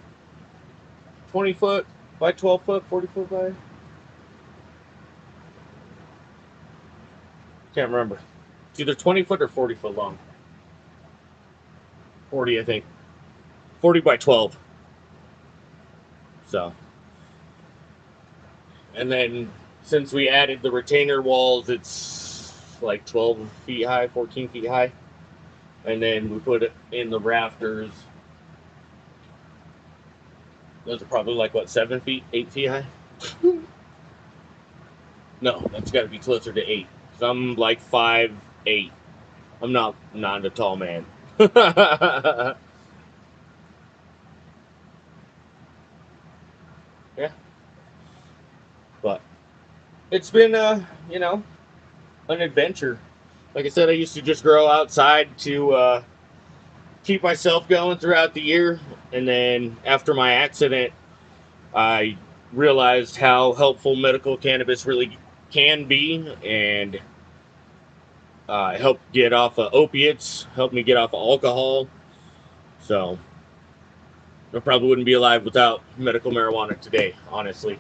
20 foot by 12 foot, 40 foot by? Can't remember. It's either 20 foot or 40 foot long. 40, I think. 40 by 12. So, and then since we added the retainer walls, it's like 12 feet high, 14 feet high. And then we put it in the rafters. Those are probably like, what, 7 feet, 8 feet high? No, that's got to be closer to 8. Because I'm like 5'8". I'm not a tall man. Yeah. But it's been, an adventure. Like I said, I used to just grow outside to keep myself going throughout the year. And then after my accident, I realized how helpful medical cannabis really can be, and helped get off of opiates, helped me get off of alcohol. So I probably wouldn't be alive without medical marijuana today, honestly.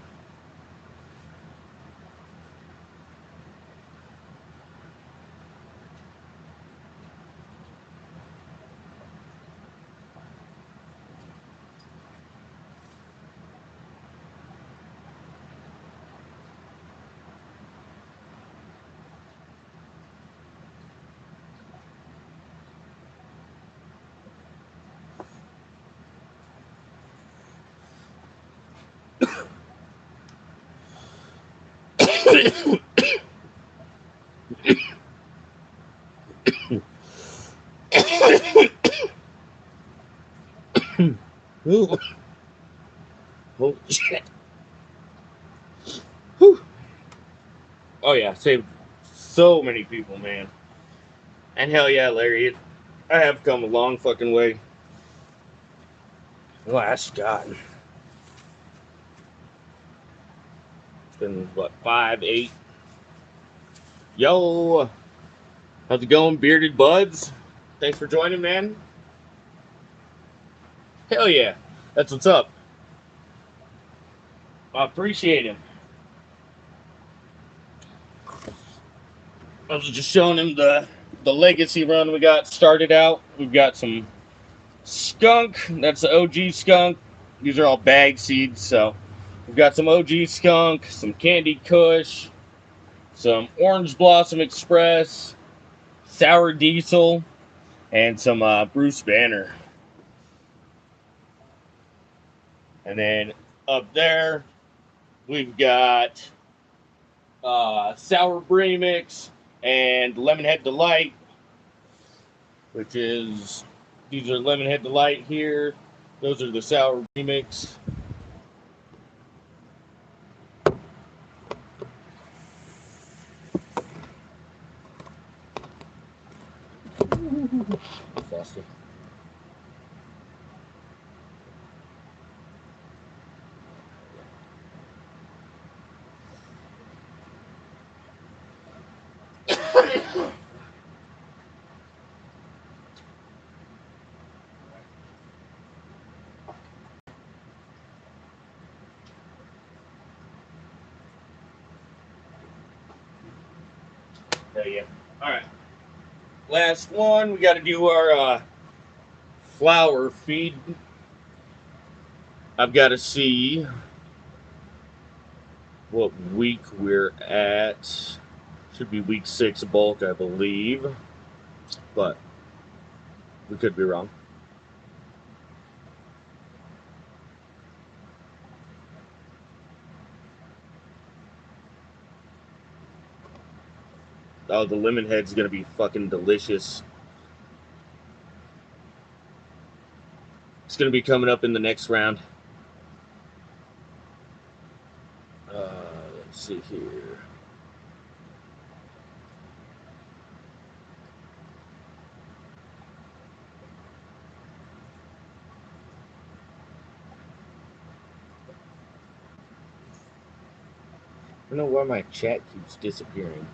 Ooh. Holy shit. Whew. Oh yeah, saved so many people, man. And hell yeah, Larry, I have come a long fucking way. Gosh, God. It's been, what, 5, 8? Yo, how's it going, bearded buds? Thanks for joining, man. Hell yeah, that's what's up. I appreciate him. I was just showing him the legacy run we got started out. We've got some skunk. That's the OG skunk. These are all bag seeds, so we've got some OG skunk, some candy kush, some orange blossom express, sour diesel, and some Bruce Banner. And then up there, we've got sour brie mix and lemon head delight, which is, these are lemon head delight here. Those are the sour brie mix. Faster. There you go. All right. Last one. We got to do our flower feed. I've got to see what week we're at. Should be week 6 bulk, I believe. But we could be wrong. Oh, the lemon head's gonna be fucking delicious. It's gonna be coming up in the next round. Let's see here. I don't know why my chat keeps disappearing.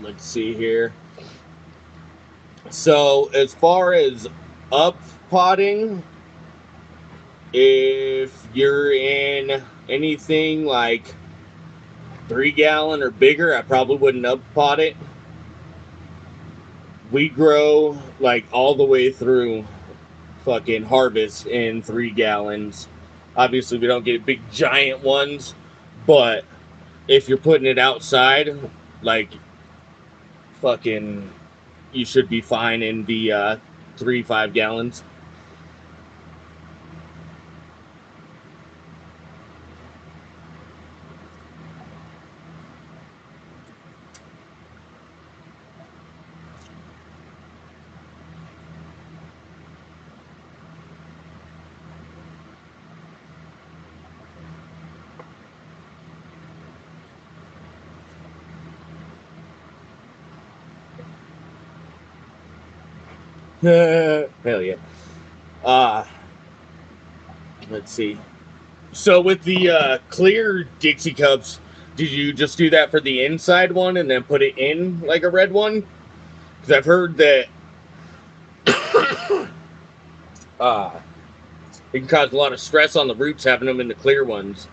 Let's see here. So, as far as up potting, if you're in anything like 3 gallon or bigger, I probably wouldn't up pot it. We grow like all the way through fucking harvest in 3 gallons. Obviously, we don't get big giant ones, but if you're putting it outside, like fucking, you should be fine in the 3 5 gallons. Hell yeah. Uh, let's see. So with the clear Dixie cups, did you just do that for the inside one and then put it in like a red one? Because I've heard that uh, it can cause a lot of stress on the roots having them in the clear ones,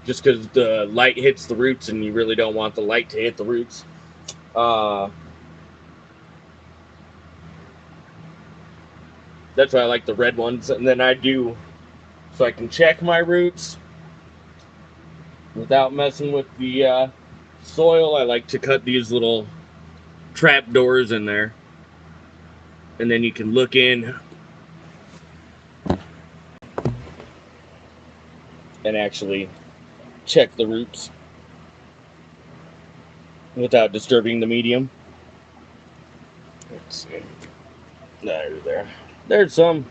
just because the light hits the roots and you really don't want the light to hit the roots. That's why I like the red ones, and then I do so I can check my roots without messing with the soil. I like to cut these little trap doors in there, and then you can look in and actually check the roots without disturbing the medium. Let's see. There. There's some.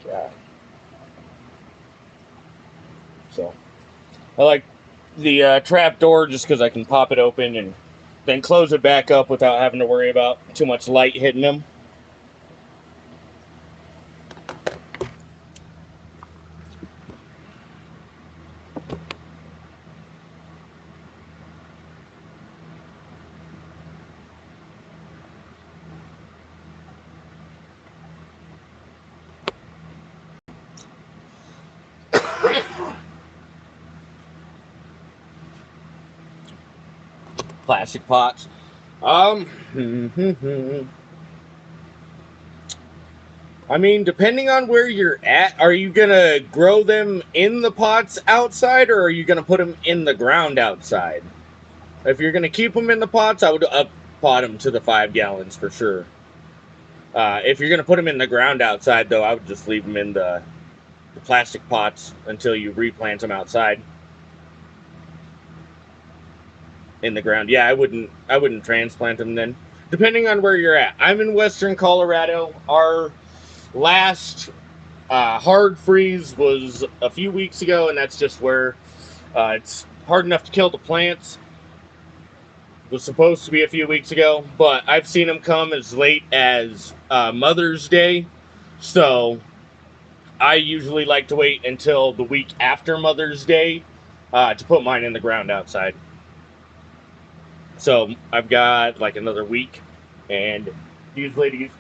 Yeah. So I like the trap door just because I can pop it open and then close it back up without having to worry about too much light hitting them. Plastic pots. I mean, depending on where you're at, are you gonna grow them in the pots outside, or are you gonna put them in the ground outside? If you're gonna keep them in the pots, I would up pot them to the 5 gallons for sure. If you're gonna put them in the ground outside, though, I would just leave them in the plastic pots until you replant them outside in the ground. Yeah, I wouldn't transplant them then. Depending on where you're at. I'm in Western Colorado. Our last hard freeze was a few weeks ago, and that's just where it's hard enough to kill the plants. It was supposed to be a few weeks ago, but I've seen them come as late as Mother's Day. So I usually like to wait until the week after Mother's Day to put mine in the ground outside. So I've got like another week, and these ladies,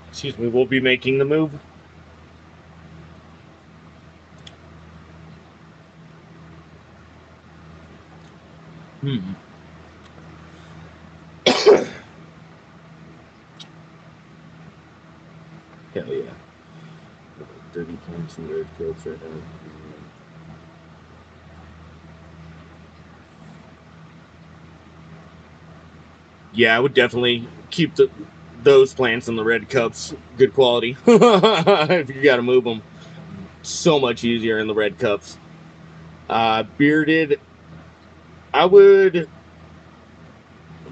excuse me, will be making the move. Hmm. And some red cups right now. Yeah, I would definitely keep those plants in the red cups. Good quality. If you got to move them, so much easier in the red cups. Bearded, I would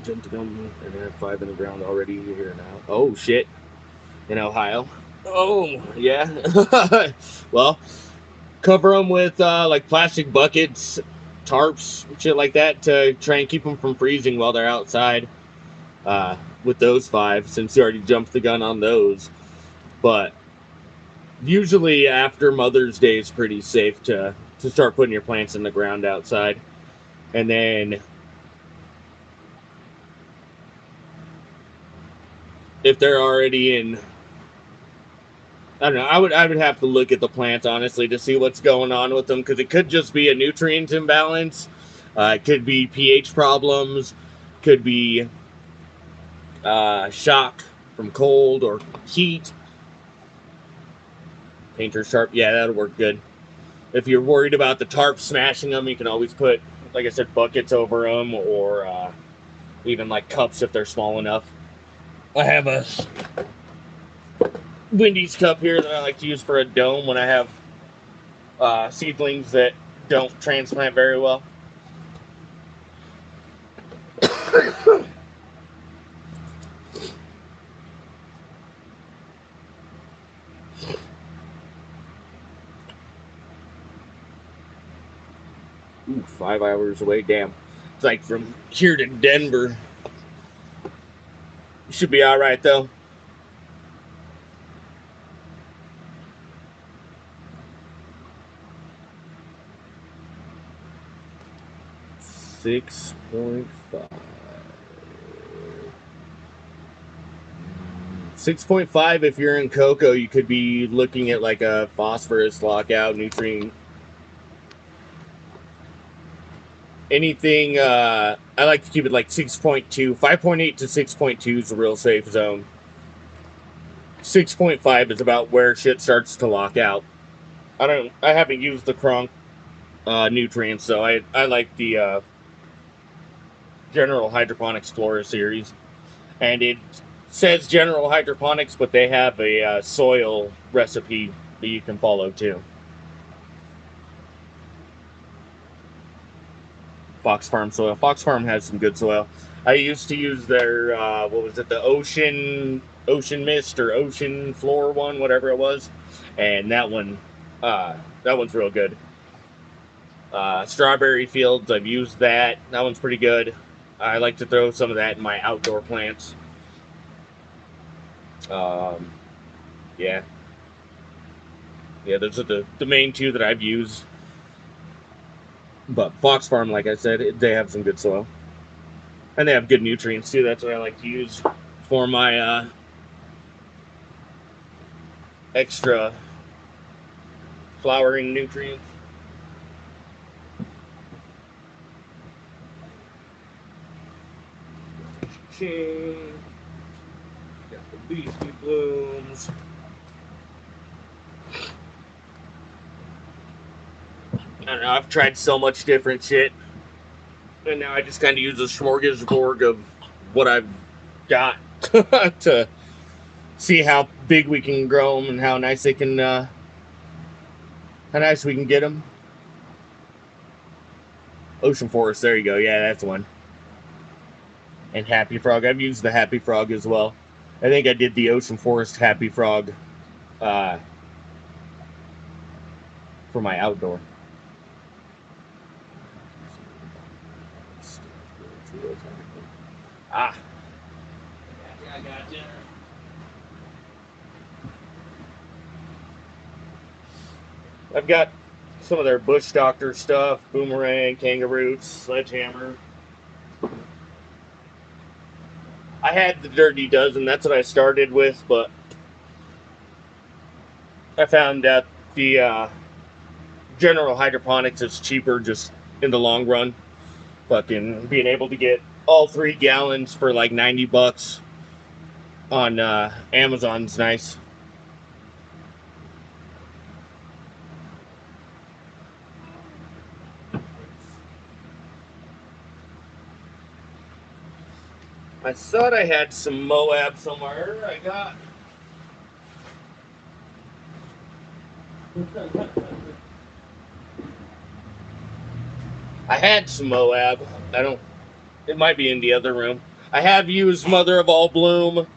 jump to them and have 5 in the ground already here now. Oh shit! In Ohio. Oh yeah. Well, cover them with like plastic buckets, tarps, shit like that to try and keep them from freezing while they're outside. With those 5, since you already jumped the gun on those. But usually after Mother's Day is pretty safe to start putting your plants in the ground outside, and then if they're already in, I don't know. I would have to look at the plants honestly to see what's going on with them, because it could just be a nutrient imbalance. It could be pH problems. Could be shock from cold or heat. Painter sharp, yeah, that'll work good. If you're worried about the tarp smashing them, you can always put, like I said, buckets over them, or even like cups if they're small enough. I have a Wendy's cup here that I like to use for a dome when I have seedlings that don't transplant very well. Ooh, 5 hours away. Damn. It's like from here to Denver. You should be all right though. 6.5. 6.5 if you're in coco, you could be looking at like a phosphorus lockout, nutrient. Anything, I like to keep it like 6.2. 5.8 to 6.2 is a real safe zone. 6.5 is about where shit starts to lock out. I haven't used the Kronk nutrients, so I like the General Hydroponics Flora series. And it says General Hydroponics, but they have a soil recipe that you can follow too. Fox Farm soil. Fox Farm has some good soil. I used to use their what was it, the Ocean Mist or Ocean Floor one, whatever it was, and that one's real good. Strawberry Fields, I've used that. That one's pretty good. I like to throw some of that in my outdoor plants. Um, yeah, yeah, those are the main 2 that I've used. But Fox Farm, like I said, they have some good soil, and they have good nutrients too. That's what I like to use for my extra flowering nutrients. Ching. Got the beastie blooms. I don't know. I've tried so much different shit, and now I just kind of use a smorgasbord of what I've got to see how big we can grow them and how nice they can, how nice we can get them. Ocean Forest, there you go. Yeah, that's one. And Happy Frog. I've used the Happy Frog as well. I think I did the Ocean Forest Happy Frog uh, for my outdoor. Ah. I got dinner. I've got some of their Bush Doctor stuff, Boomerang, Kangaroo, Sledgehammer. I had the Dirty Dozen, that's what I started with, but I found out the General Hydroponics is cheaper just in the long run. Fucking being able to get all 3 gallons for like $90 on Amazon's nice. I thought I had some Moab somewhere. I got. I had some Moab. I don't. It might be in the other room. I have used Mother of All Bloom,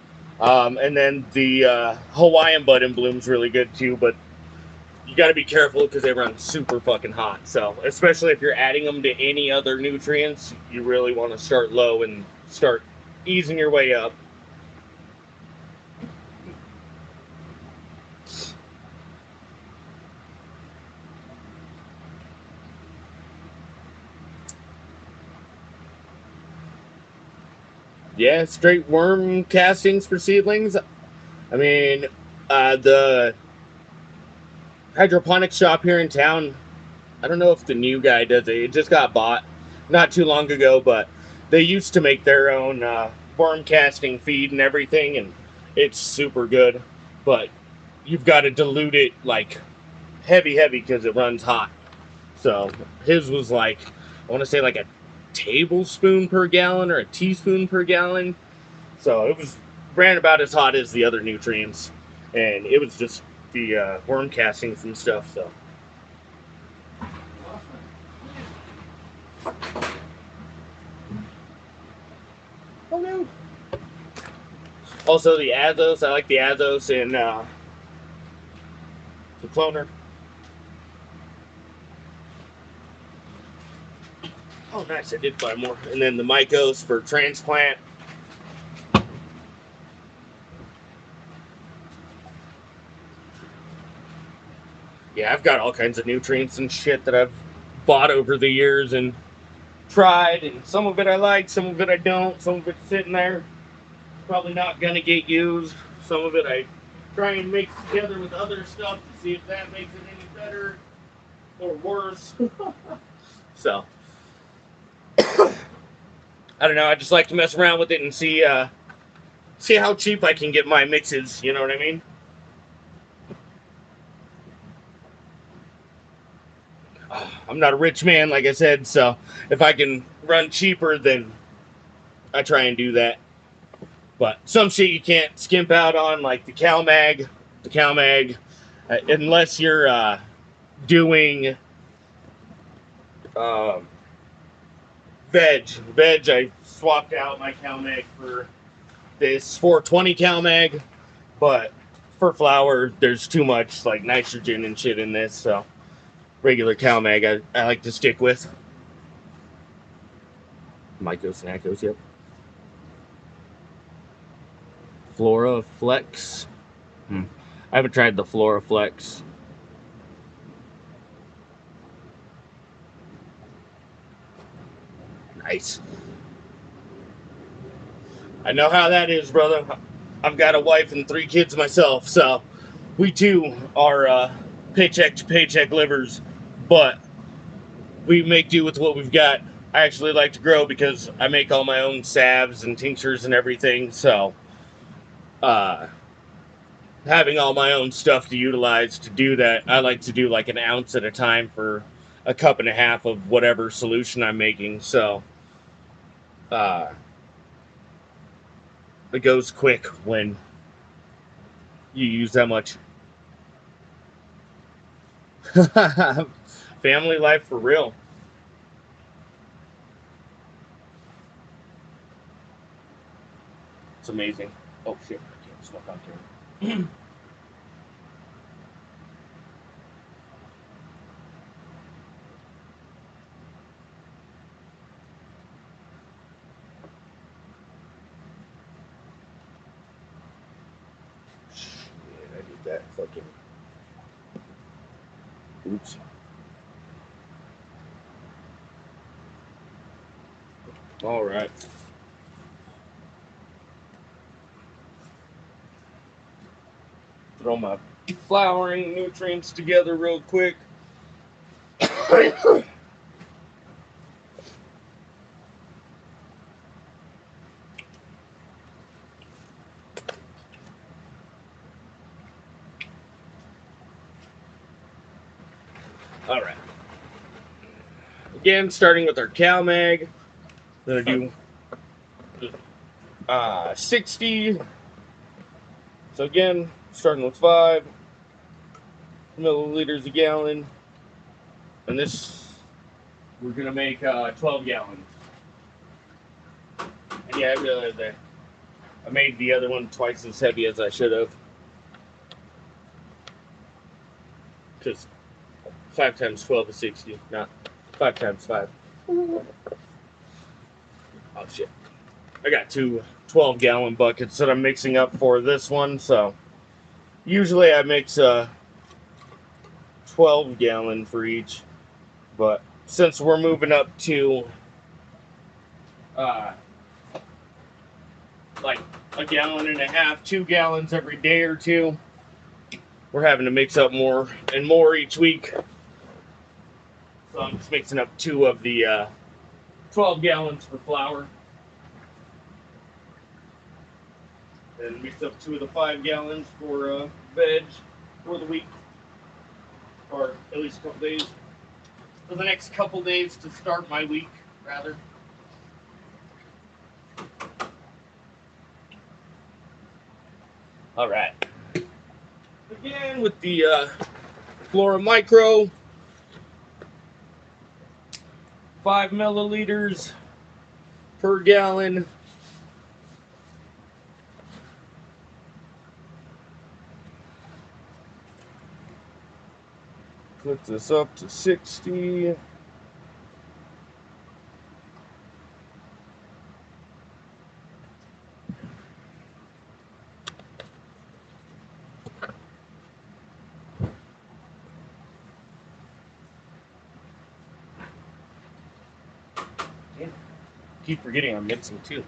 and then the Hawaiian Bud in Bloom's really good too. But you got to be careful because they run super fucking hot. So especially if you're adding them to any other nutrients, you really want to start low and start easing your way up. Yeah, straight worm castings for seedlings. I mean, the hydroponic shop here in town, I don't know if the new guy does it. It just got bought not too long ago, but they used to make their own worm casting feed and everything, and it's super good. But you've got to dilute it like heavy because it runs hot. So his was like, I want to say like a tablespoon per gallon or a teaspoon per gallon. So it was ran about as hot as the other nutrients, and it was just the worm castings and stuff. So. Oh no. Also the Athos, I like the Athos in the cloner. Oh nice, I did buy more. And then the Mycos for transplant. Yeah, I've got all kinds of nutrients and shit that I've bought over the years and tried, and some of it I like, some of it I don't, some of it's sitting there, probably not gonna get used. Some of it I try and mix together with other stuff to see if that makes it any better or worse. So I don't know, I just like to mess around with it and see how cheap I can get my mixes, you know what I mean? I'm not a rich man, like I said, so if I can run cheaper, then I try and do that. But some shit you can't skimp out on, like the CalMag, unless you're doing uh, veg. I swapped out my CalMag for this 420 CalMag, but for flower, there's too much like nitrogen and shit in this, so regular CalMag I like to stick with. Mycos and Acos, yep. Flora Flex. I haven't tried the Flora Flex. Nice. I know how that is, brother. I've got a wife and 3 kids myself, so we too are paycheck to paycheck livers, but we make do with what we've got. I actually like to grow because I make all my own salves and tinctures and everything, so having all my own stuff to utilize to do that, I like to do like an ounce at a time for a cup and a half of whatever solution I'm making, so uh, it goes quick when you use that much. Family life for real. It's amazing. Oh shit, I can't smoke on camera. Shit, I did that fucking. Oops. All right. Throw my flowering nutrients together real quick. All right. Again, starting with our CalMag. Gonna do 60. So again, starting with 5 milliliters a gallon, and this we're gonna make 12 gallons. And yeah, I realized that I made the other one twice as heavy as I should have, because 5 times 12 is 60, not 5 times 5. Oh shit! I got 2 12-gallon buckets that I'm mixing up for this one, so usually I mix 12-gallon for each, but since we're moving up to like a gallon and a half, 2 gallons every day or two, we're having to mix up more and more each week. So I'm just mixing up 2 of the 12 gallons for flour, and mix up 2 of the 5 gallons for veg for the week, or at least a couple days. For the next couple days to start my week, rather. All right. Again with the Flora Micro, 5 milliliters per gallon. Put this up to 60. Keep forgetting I'm mixing too.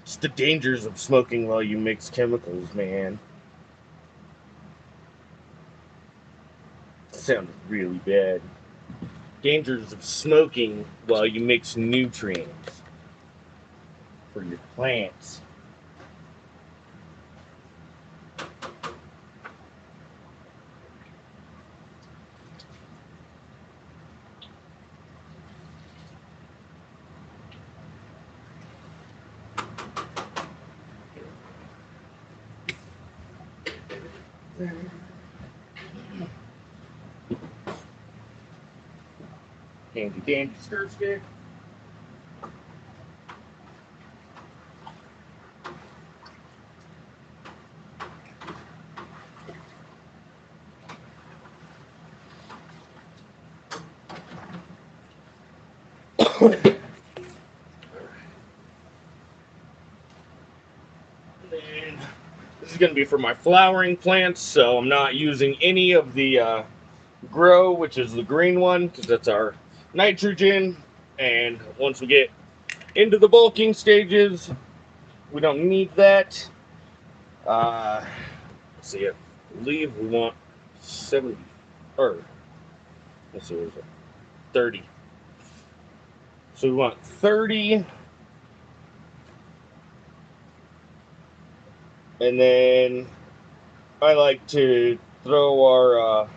It's the dangers of smoking while you mix chemicals, man. That sounded really bad. Dangers of smoking while you mix nutrients for your plants. Handy dandy stir stick. And this is going to be for my flowering plants, so I'm not using any of the grow, which is the green one, because that's our nitrogen. And once we get into the bulking stages, we don't need that. Let's see, I believe we want 70, or let's see, what is it? 30. So we want 30, and then I like to throw our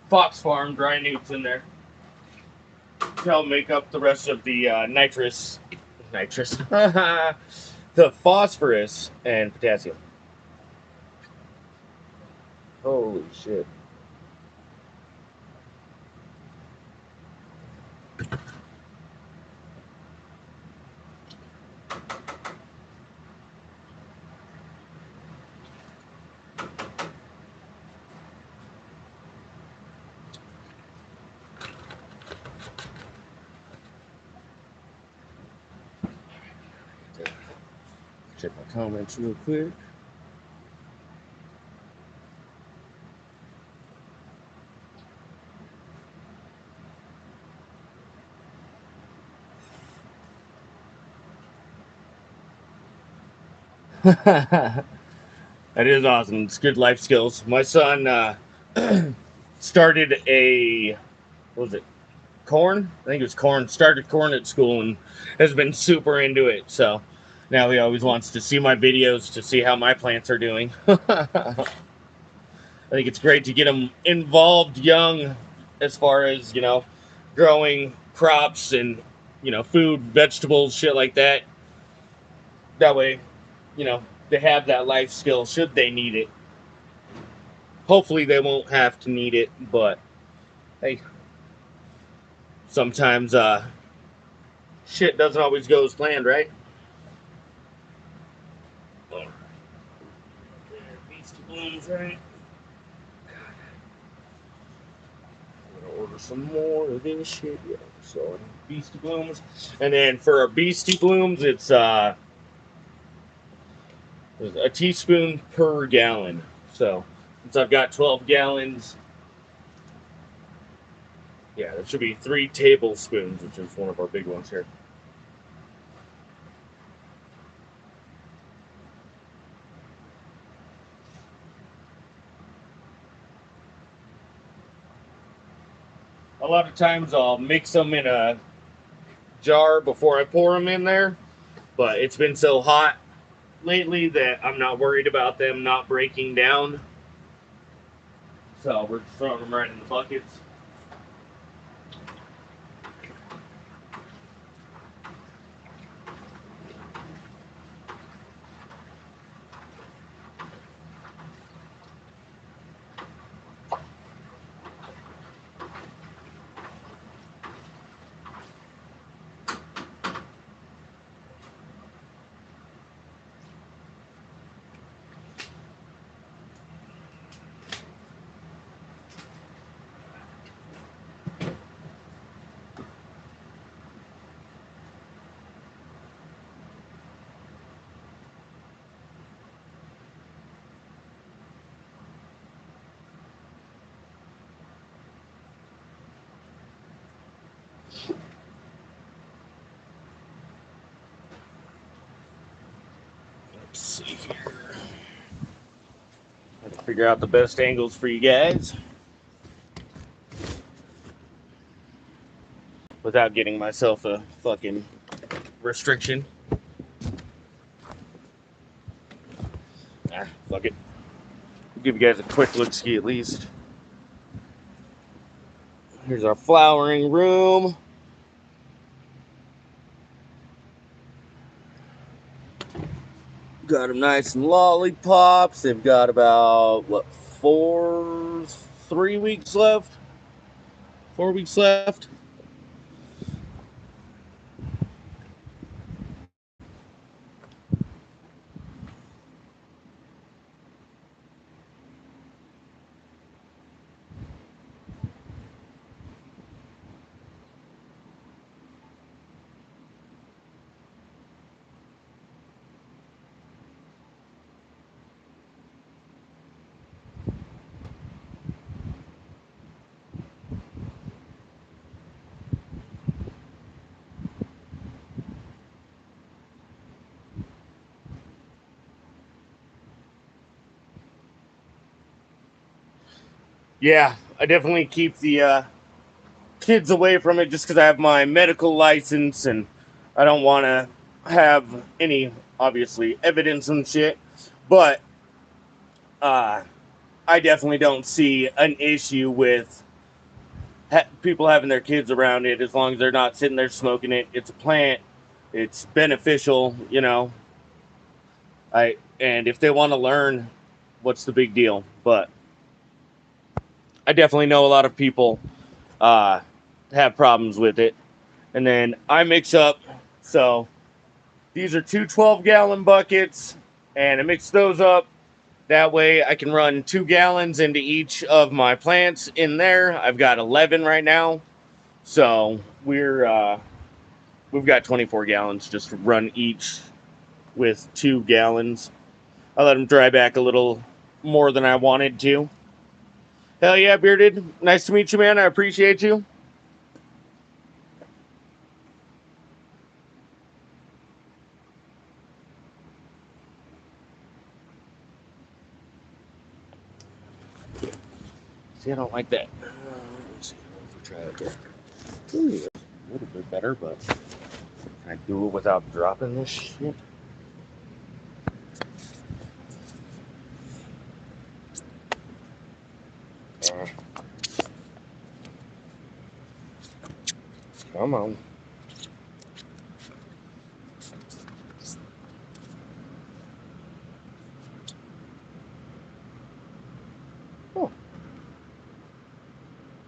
Fox Farm dry nukes in there to help make up the rest of the nitrous, the phosphorus and potassium. Holy shit. Check my comments real quick. That is awesome. It's good life skills. My son started a, what was it, corn? I think it was corn. Started corn at school and has been super into it. So now he always wants to see my videos to see how my plants are doing. I think it's great to get them involved young as far as, growing crops and, food, vegetables, shit like that. That way, they have that life skill should they need it. Hopefully they won't have to need it, but hey, sometimes shit doesn't always go as planned, right? Oh, beastie blooms, right? I'm gonna order some more of this shit. Yeah, so beastie blooms, and then for our beastie blooms, it's a teaspoon per gallon. So since I've got 12 gallons, yeah, there should be 3 tablespoons, which is one of our big ones here. A lot of times I'll mix them in a jar before I pour them in there, but it's been so hot lately that I'm not worried about them not breaking down. So we're just throwing them right in the buckets. Let's see here. Let's figure out the best angles for you guys without getting myself a fucking restriction. Fuck it. I'll give you guys a quick look ski at least. Here's our flowering room. Got them nice and lollipops. They've got about, 3 weeks left? 4 weeks left. Yeah, I definitely keep the kids away from it just because I have my medical license and I don't want to have any, obviously, evidence and shit. But I definitely don't see an issue with people having their kids around it as long as they're not sitting there smoking it. It's a plant. It's beneficial. And if they want to learn, what's the big deal? But I definitely know a lot of people uh, have problems with it. And then I mix up. So these are two 12-gallon buckets, and I mix those up. That way I can run 2 gallons into each of my plants in there. I've got 11 right now. So we've got 24 gallons just to run each with 2 gallons. I let them dry back a little more than I wanted to. Hell yeah, Bearded. Nice to meet you, man. I appreciate you. See, I don't like that. Let's see. Try it there. Ooh, a little bit better, but can I do it without dropping this shit? Come on. Oh,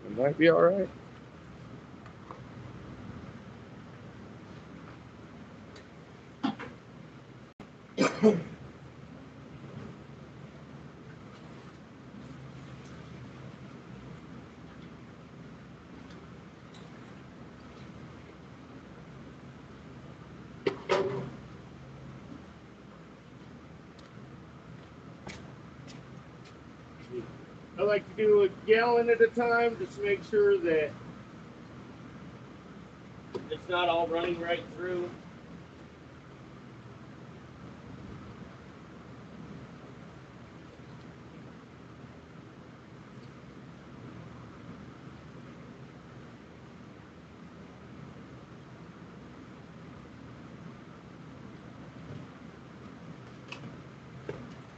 it might be all right. I like to do a gallon at a time just to make sure that it's not all running right through.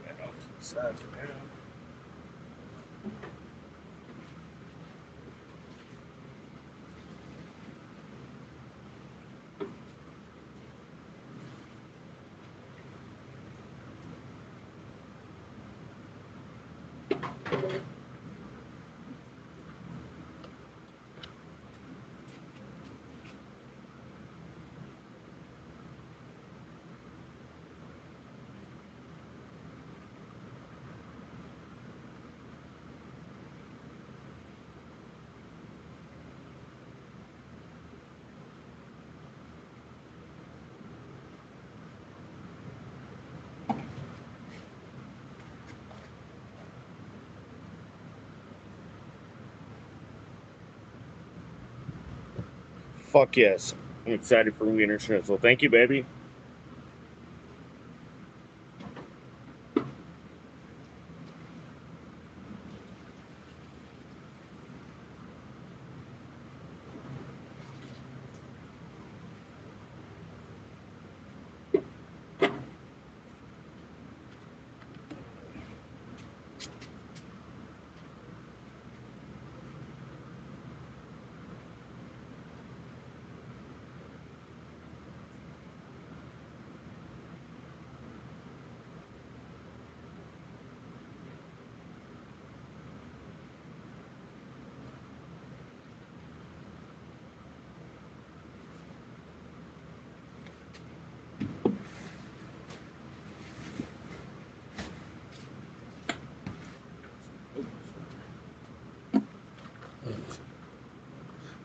That off to the side for now. Fuck yes. I'm excited for Wiener Schnitzel. Thank you, baby.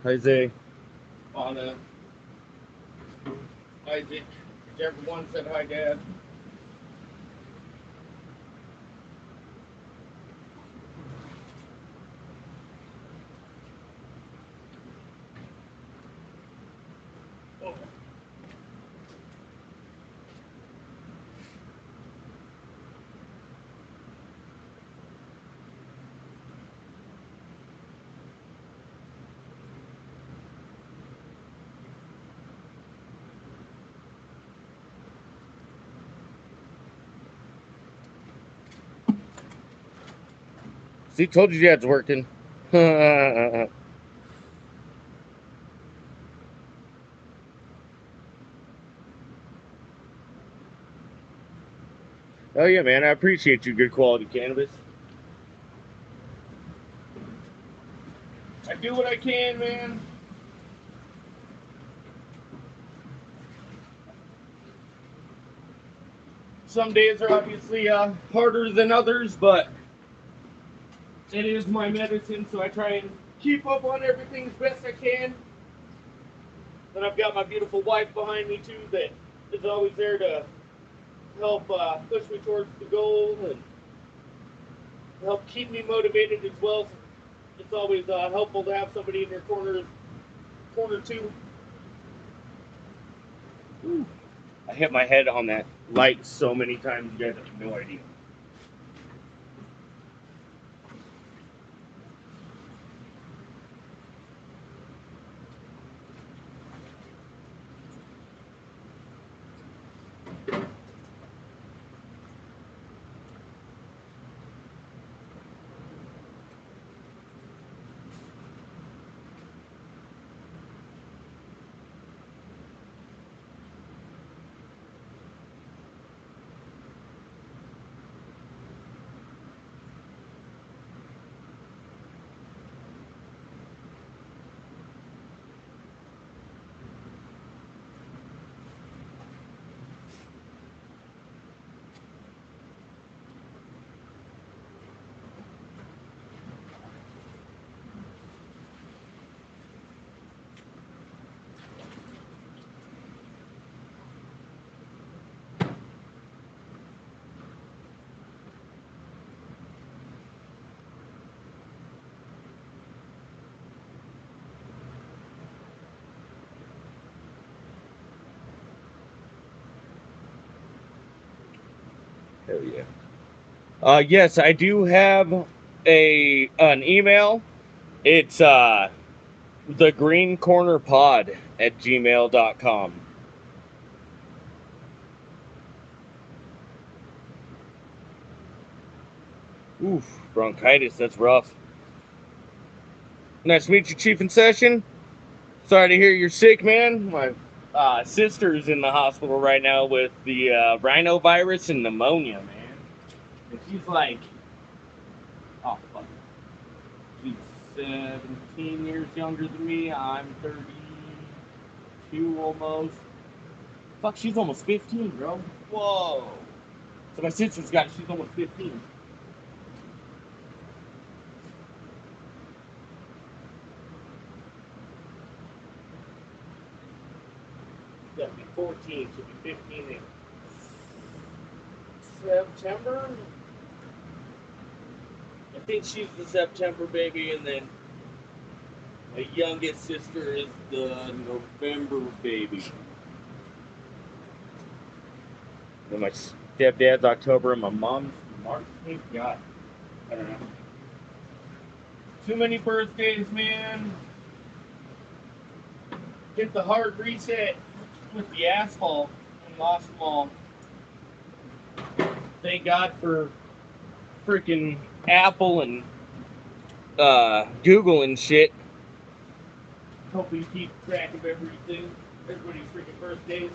Hi, Zay. Anna. Isaac. Everyone said hi, Dad. Oh. See, told you Dad's working. Oh yeah, man. I appreciate you. Good quality cannabis. I do what I can, man. Some days are obviously harder than others, but it is my medicine, so I try and keep up on everything as best I can. And I've got my beautiful wife behind me too, that is always there to help push me towards the goal and help keep me motivated as well. It's always helpful to have somebody in your corner too. Ooh. I hit my head on that light so many times, you guys have no idea. Hell yeah. Yes, I do have an email. It's thegreencornerpod@gmail.com. Oof, bronchitis, that's rough. Nice to meet you, Chief in Session. Sorry to hear you're sick, man. My sister's in the hospital right now with the rhinovirus and pneumonia, man. And she's like, oh, fuck. She's 17 years younger than me. I'm 32 almost. Fuck, she's almost 15, bro. Whoa. So my sister's got it. She's almost 15. She'll be 14. She'll be 15 in September. I think she's the September baby, and then my youngest sister is the November baby. And my stepdad's October, and my mom's March. Thank God. I don't know. Too many birthdays, man. Hit the hard reset with the asphalt and lost them all. Thank God for freaking Apple and Google and shit. Hope we keep track of everything. Everybody's freaking birthdays.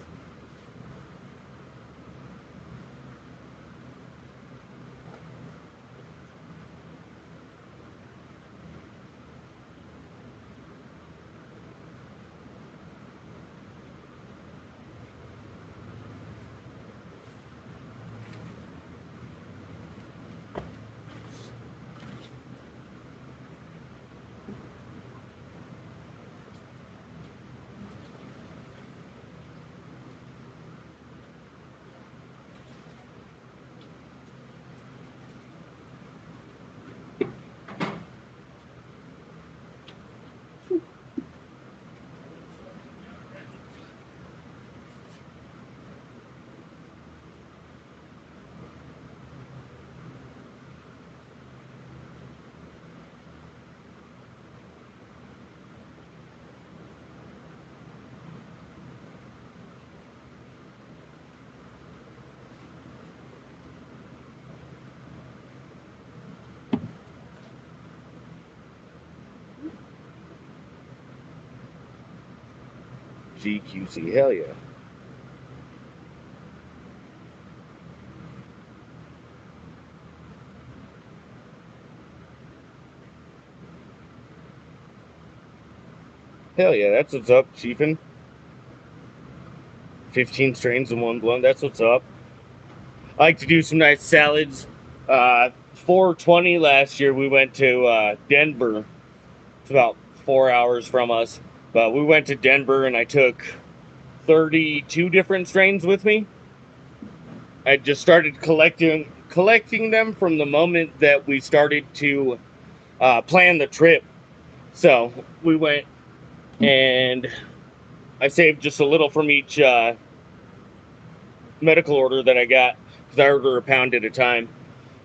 GQC, hell yeah. Hell yeah, that's what's up, Chiefin. 15 strains in one blend, that's what's up. I like to do some nice salads. 420 last year, we went to Denver. It's about 4 hours from us. But we went to Denver and I took 32 different strains with me. I just started collecting them from the moment that we started to plan the trip. So we went and I saved just a little from each medical order that I got because I order a pound at a time.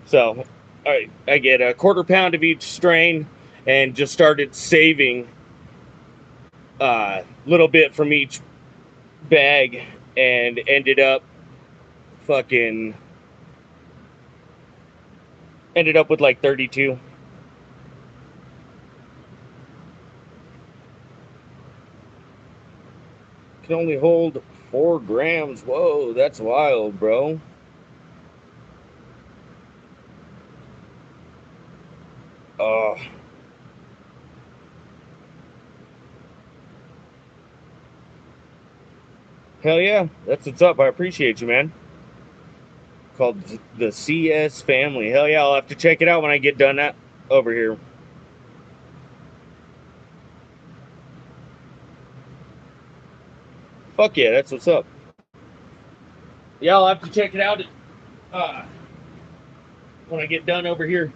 So I get a quarter pound of each strain and just started saving a little bit from each bag and ended up with like 32. Can only hold 4 grams. Whoa, that's wild, bro. Oh. Hell yeah, that's what's up. I appreciate you, man. Called the CS Family. Hell yeah, I'll have to check it out when I get done over here. Fuck yeah, that's what's up. Yeah, I'll have to check it out when I get done over here.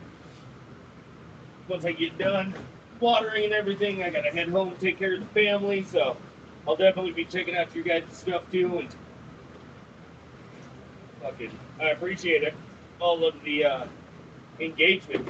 Once I get done watering and everything, I gotta head home and take care of the family, so I'll definitely be checking out your guys' stuff too. And Fucking, I appreciate it. All of the engagement.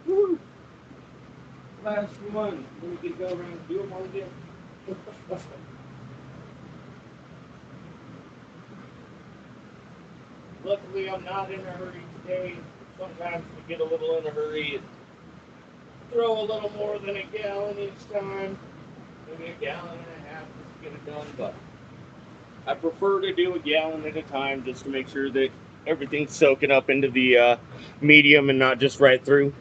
Woo. Last one. Let me get go around and do them all again. Luckily, I'm not in a hurry today. Sometimes we get a little in a hurry and throw a little more than a gallon each time. Maybe a gallon and a half just to get it done. But I prefer to do a gallon at a time just to make sure that everything's soaking up into the medium and not just right through.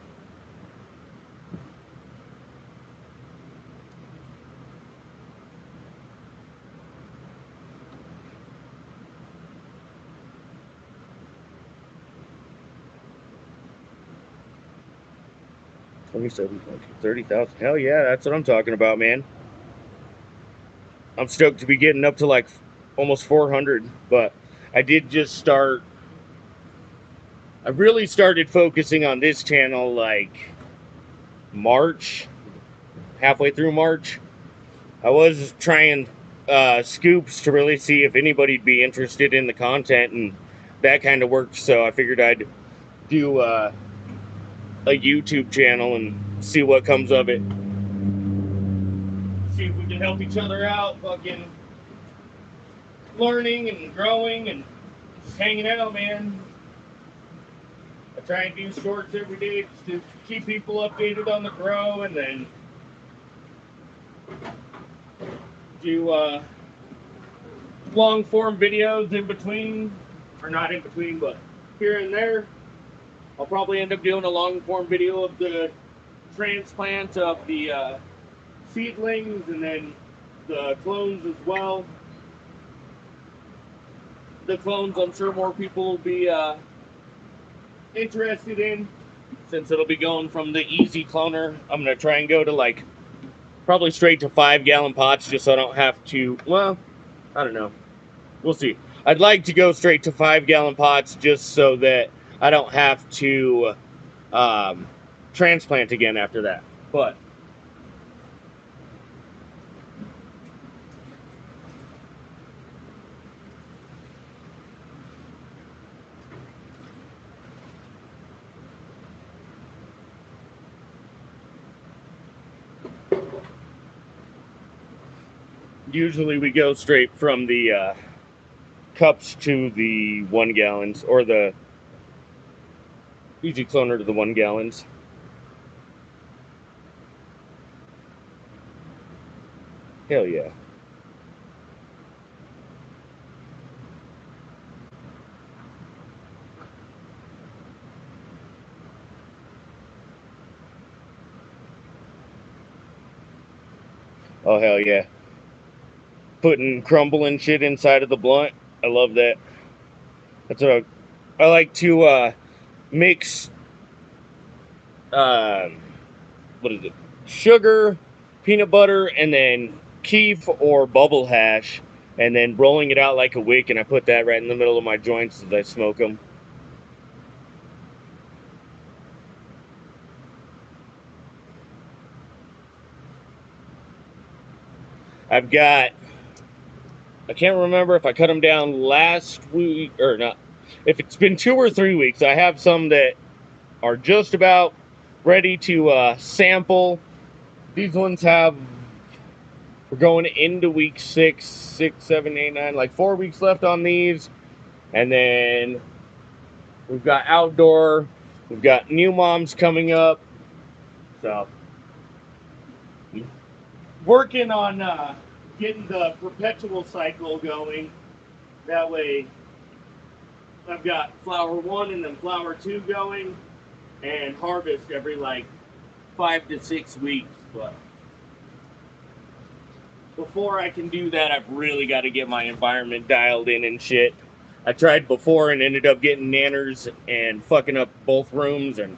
$27,000, $30,000. Hell yeah, that's what I'm talking about, man. I'm stoked to be getting up to like almost 400, but I did just start. I really started focusing on this channel like March, halfway through March. I was trying scoops to really see if anybody'd be interested in the content, and that kind of worked. So I figured I'd do a YouTube channel and see what comes of it. See if we can help each other out, fucking learning and growing and just hanging out, man. I try and do shorts every day just to keep people updated on the grow, and then do long form videos in between, or not in between, but here and there. I'll probably end up doing a long form video of the transplant of the seedlings and then the clones as well. The clones, I'm sure more people will be interested in, since it'll be going from the easy cloner. I'm gonna try and go to like probably straight to 5-gallon pots, just so I don't have to. Well, I don't know. We'll see. I'd like to go straight to 5-gallon pots just so that I don't have to transplant again after that. But usually we go straight from the cups to the 1-gallons, or the easy cloner to the 1-gallons. Hell yeah. Oh hell yeah. Putting crumbling shit inside of the blunt. I love that. That's what I like to mix what is it? Sugar, peanut butter, and then keef or bubble hash, and then rolling it out like a wick, and I put that right in the middle of my joints as I smoke them. I've got, I can't remember if I cut them down last week or not. If it's been 2 or 3 weeks, I have some that are just about ready to sample. These ones have, we're going into week 6, 7, 8, 9, like 4 weeks left on these. And then we've got outdoor, we've got new moms coming up. So working on getting the perpetual cycle going. That way, I've got flower 1 and then flower 2 going, and harvest every like 5 to 6 weeks. But before I can do that, I've really got to get my environment dialed in and shit. I tried before and ended up getting nanners and fucking up both rooms, and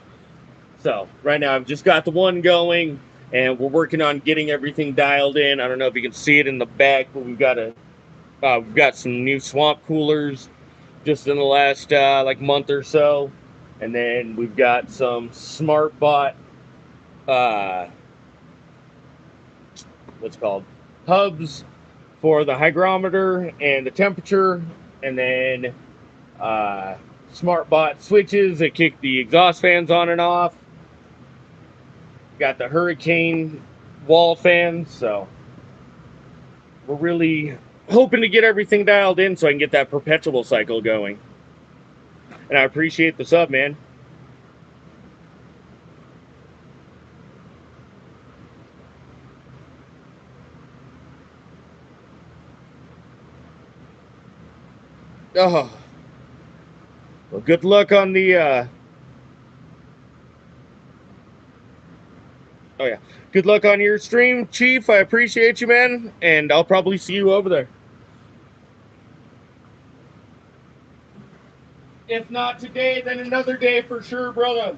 so right now I've just got the one going, and we're working on getting everything dialed in. I don't know if you can see it in the back, but we've got some new swamp coolers just in the last like month or so, and then we've got some smart bot what's it called, hubs for the hygrometer and the temperature, and then smart bot switches that kick the exhaust fans on and off. Got the hurricane wall fans, so we're really hoping to get everything dialed in so I can get that perpetual cycle going. And I appreciate the sub, man. Oh, well, good luck on the oh yeah, good luck on your stream, Chief. I appreciate you, man, and I'll probably see you over there. If not today, then another day for sure, brother.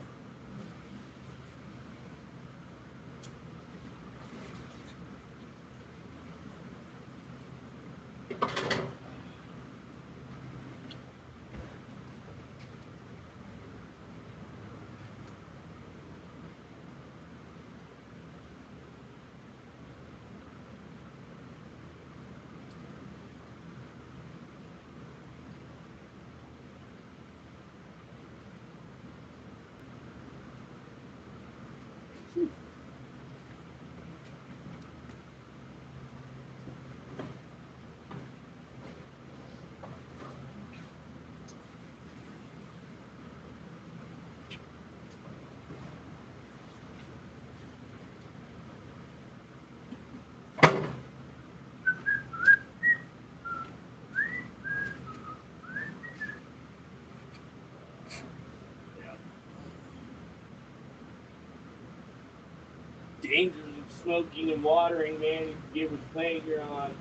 Dangers of smoking and watering, man. You forget which plant you're on.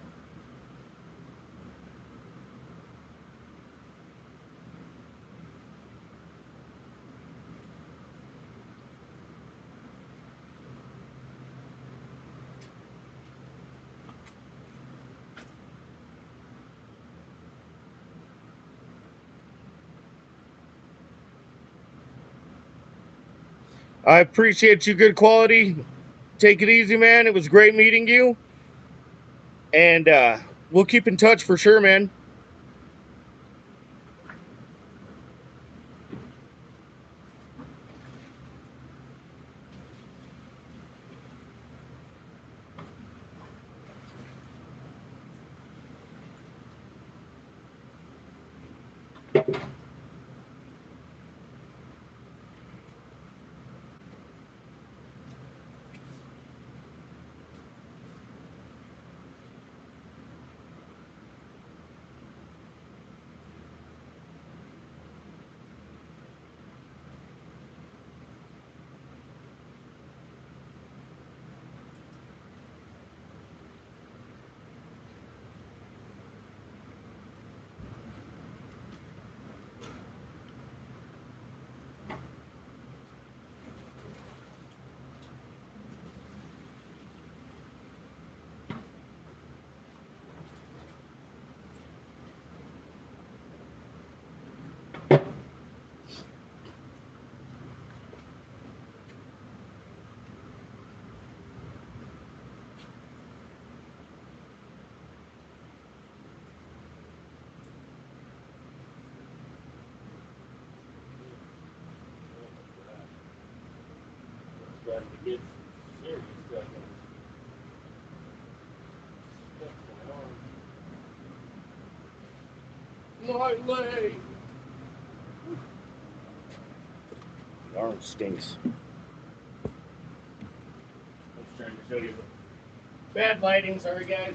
I appreciate you, good quality. Take it easy, man. It was great meeting you. And we'll keep in touch for sure, man. My leg. The orange stinks. I was trying to show you Bad lighting, sorry guys.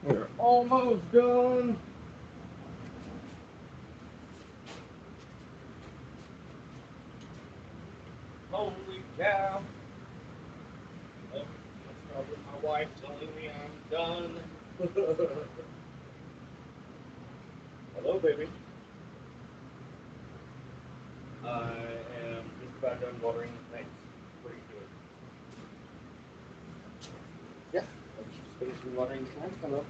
We're almost done. Holy cow. Oh, that's probably my wife telling me I'm done. Hello, baby. I am just about done watering the plants. Pretty good. Yeah, I was just finishing watering the plants. Hello.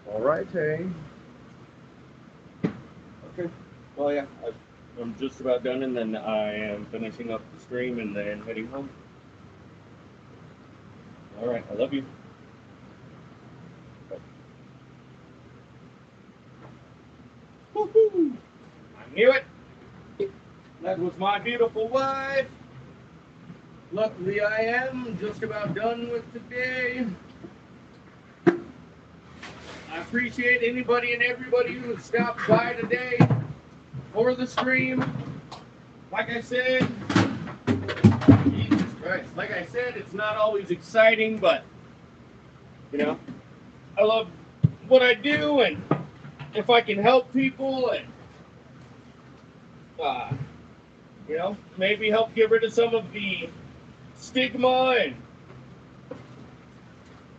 All right, hey. Okay. Well, yeah, I'm just about done, and then I am finishing up the stream and then heading home. All right, I love you. Bye. Woohoo! I knew it. That was my beautiful wife. Luckily, I am just about done with today. I appreciate anybody and everybody who has stopped by today for the stream. Like I said, Jesus Christ, like I said, it's not always exciting, but, you know, I love what I do, and if I can help people and, you know, maybe help get rid of some of the stigma and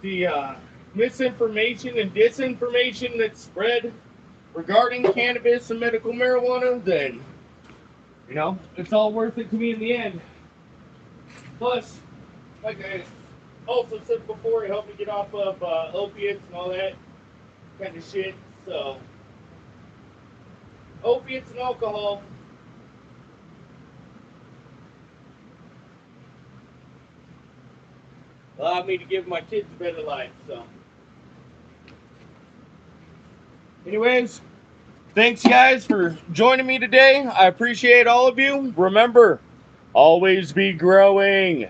the misinformation and disinformation that's spread regarding cannabis and medical marijuana, then, you know, it's all worth it to me in the end. Plus, like I also said before, it helped me get off of opiates and all that kind of shit. So, opiates and alcohol. Allowed me to give my kids a better life. So, anyways, thanks guys for joining me today. I appreciate all of you. Remember, always be growing.